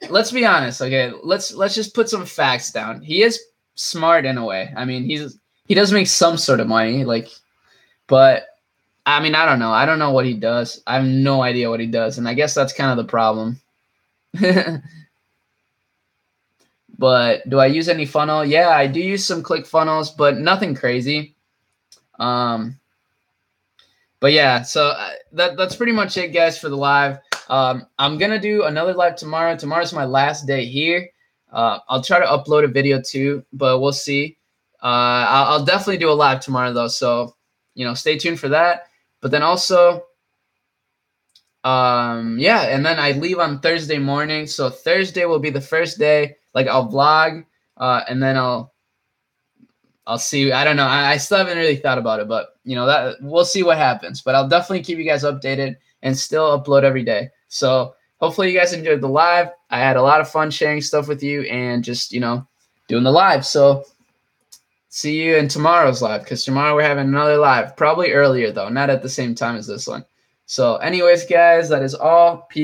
let's be honest. Okay, let's just put some facts down. He is smart in a way. I mean, he's he does make some sort of money, like, but I mean, I don't know. I don't know what he does. I have no idea what he does, and I guess that's kind of the problem. But do I use any funnel? Yeah, I do use some click funnels, but nothing crazy. But yeah, so that's pretty much it, guys, for the live. I'm gonna do another live tomorrow. Tomorrow's my last day here. I'll try to upload a video too, but we'll see. I'll definitely do a live tomorrow though, so stay tuned for that. But then also, yeah, and then I leave on Thursday morning. So Thursday will be the first day. Like I'll vlog, and then I'll see. I don't know. I still haven't really thought about it, but that we'll see what happens. But I'll definitely keep you guys updated and still upload every day. So hopefully you guys enjoyed the live. I had a lot of fun sharing stuff with you and just doing the live. So see you in tomorrow's live, because tomorrow we're having another live, probably earlier though, not at the same time as this one. So anyways, guys, that is all. Peace.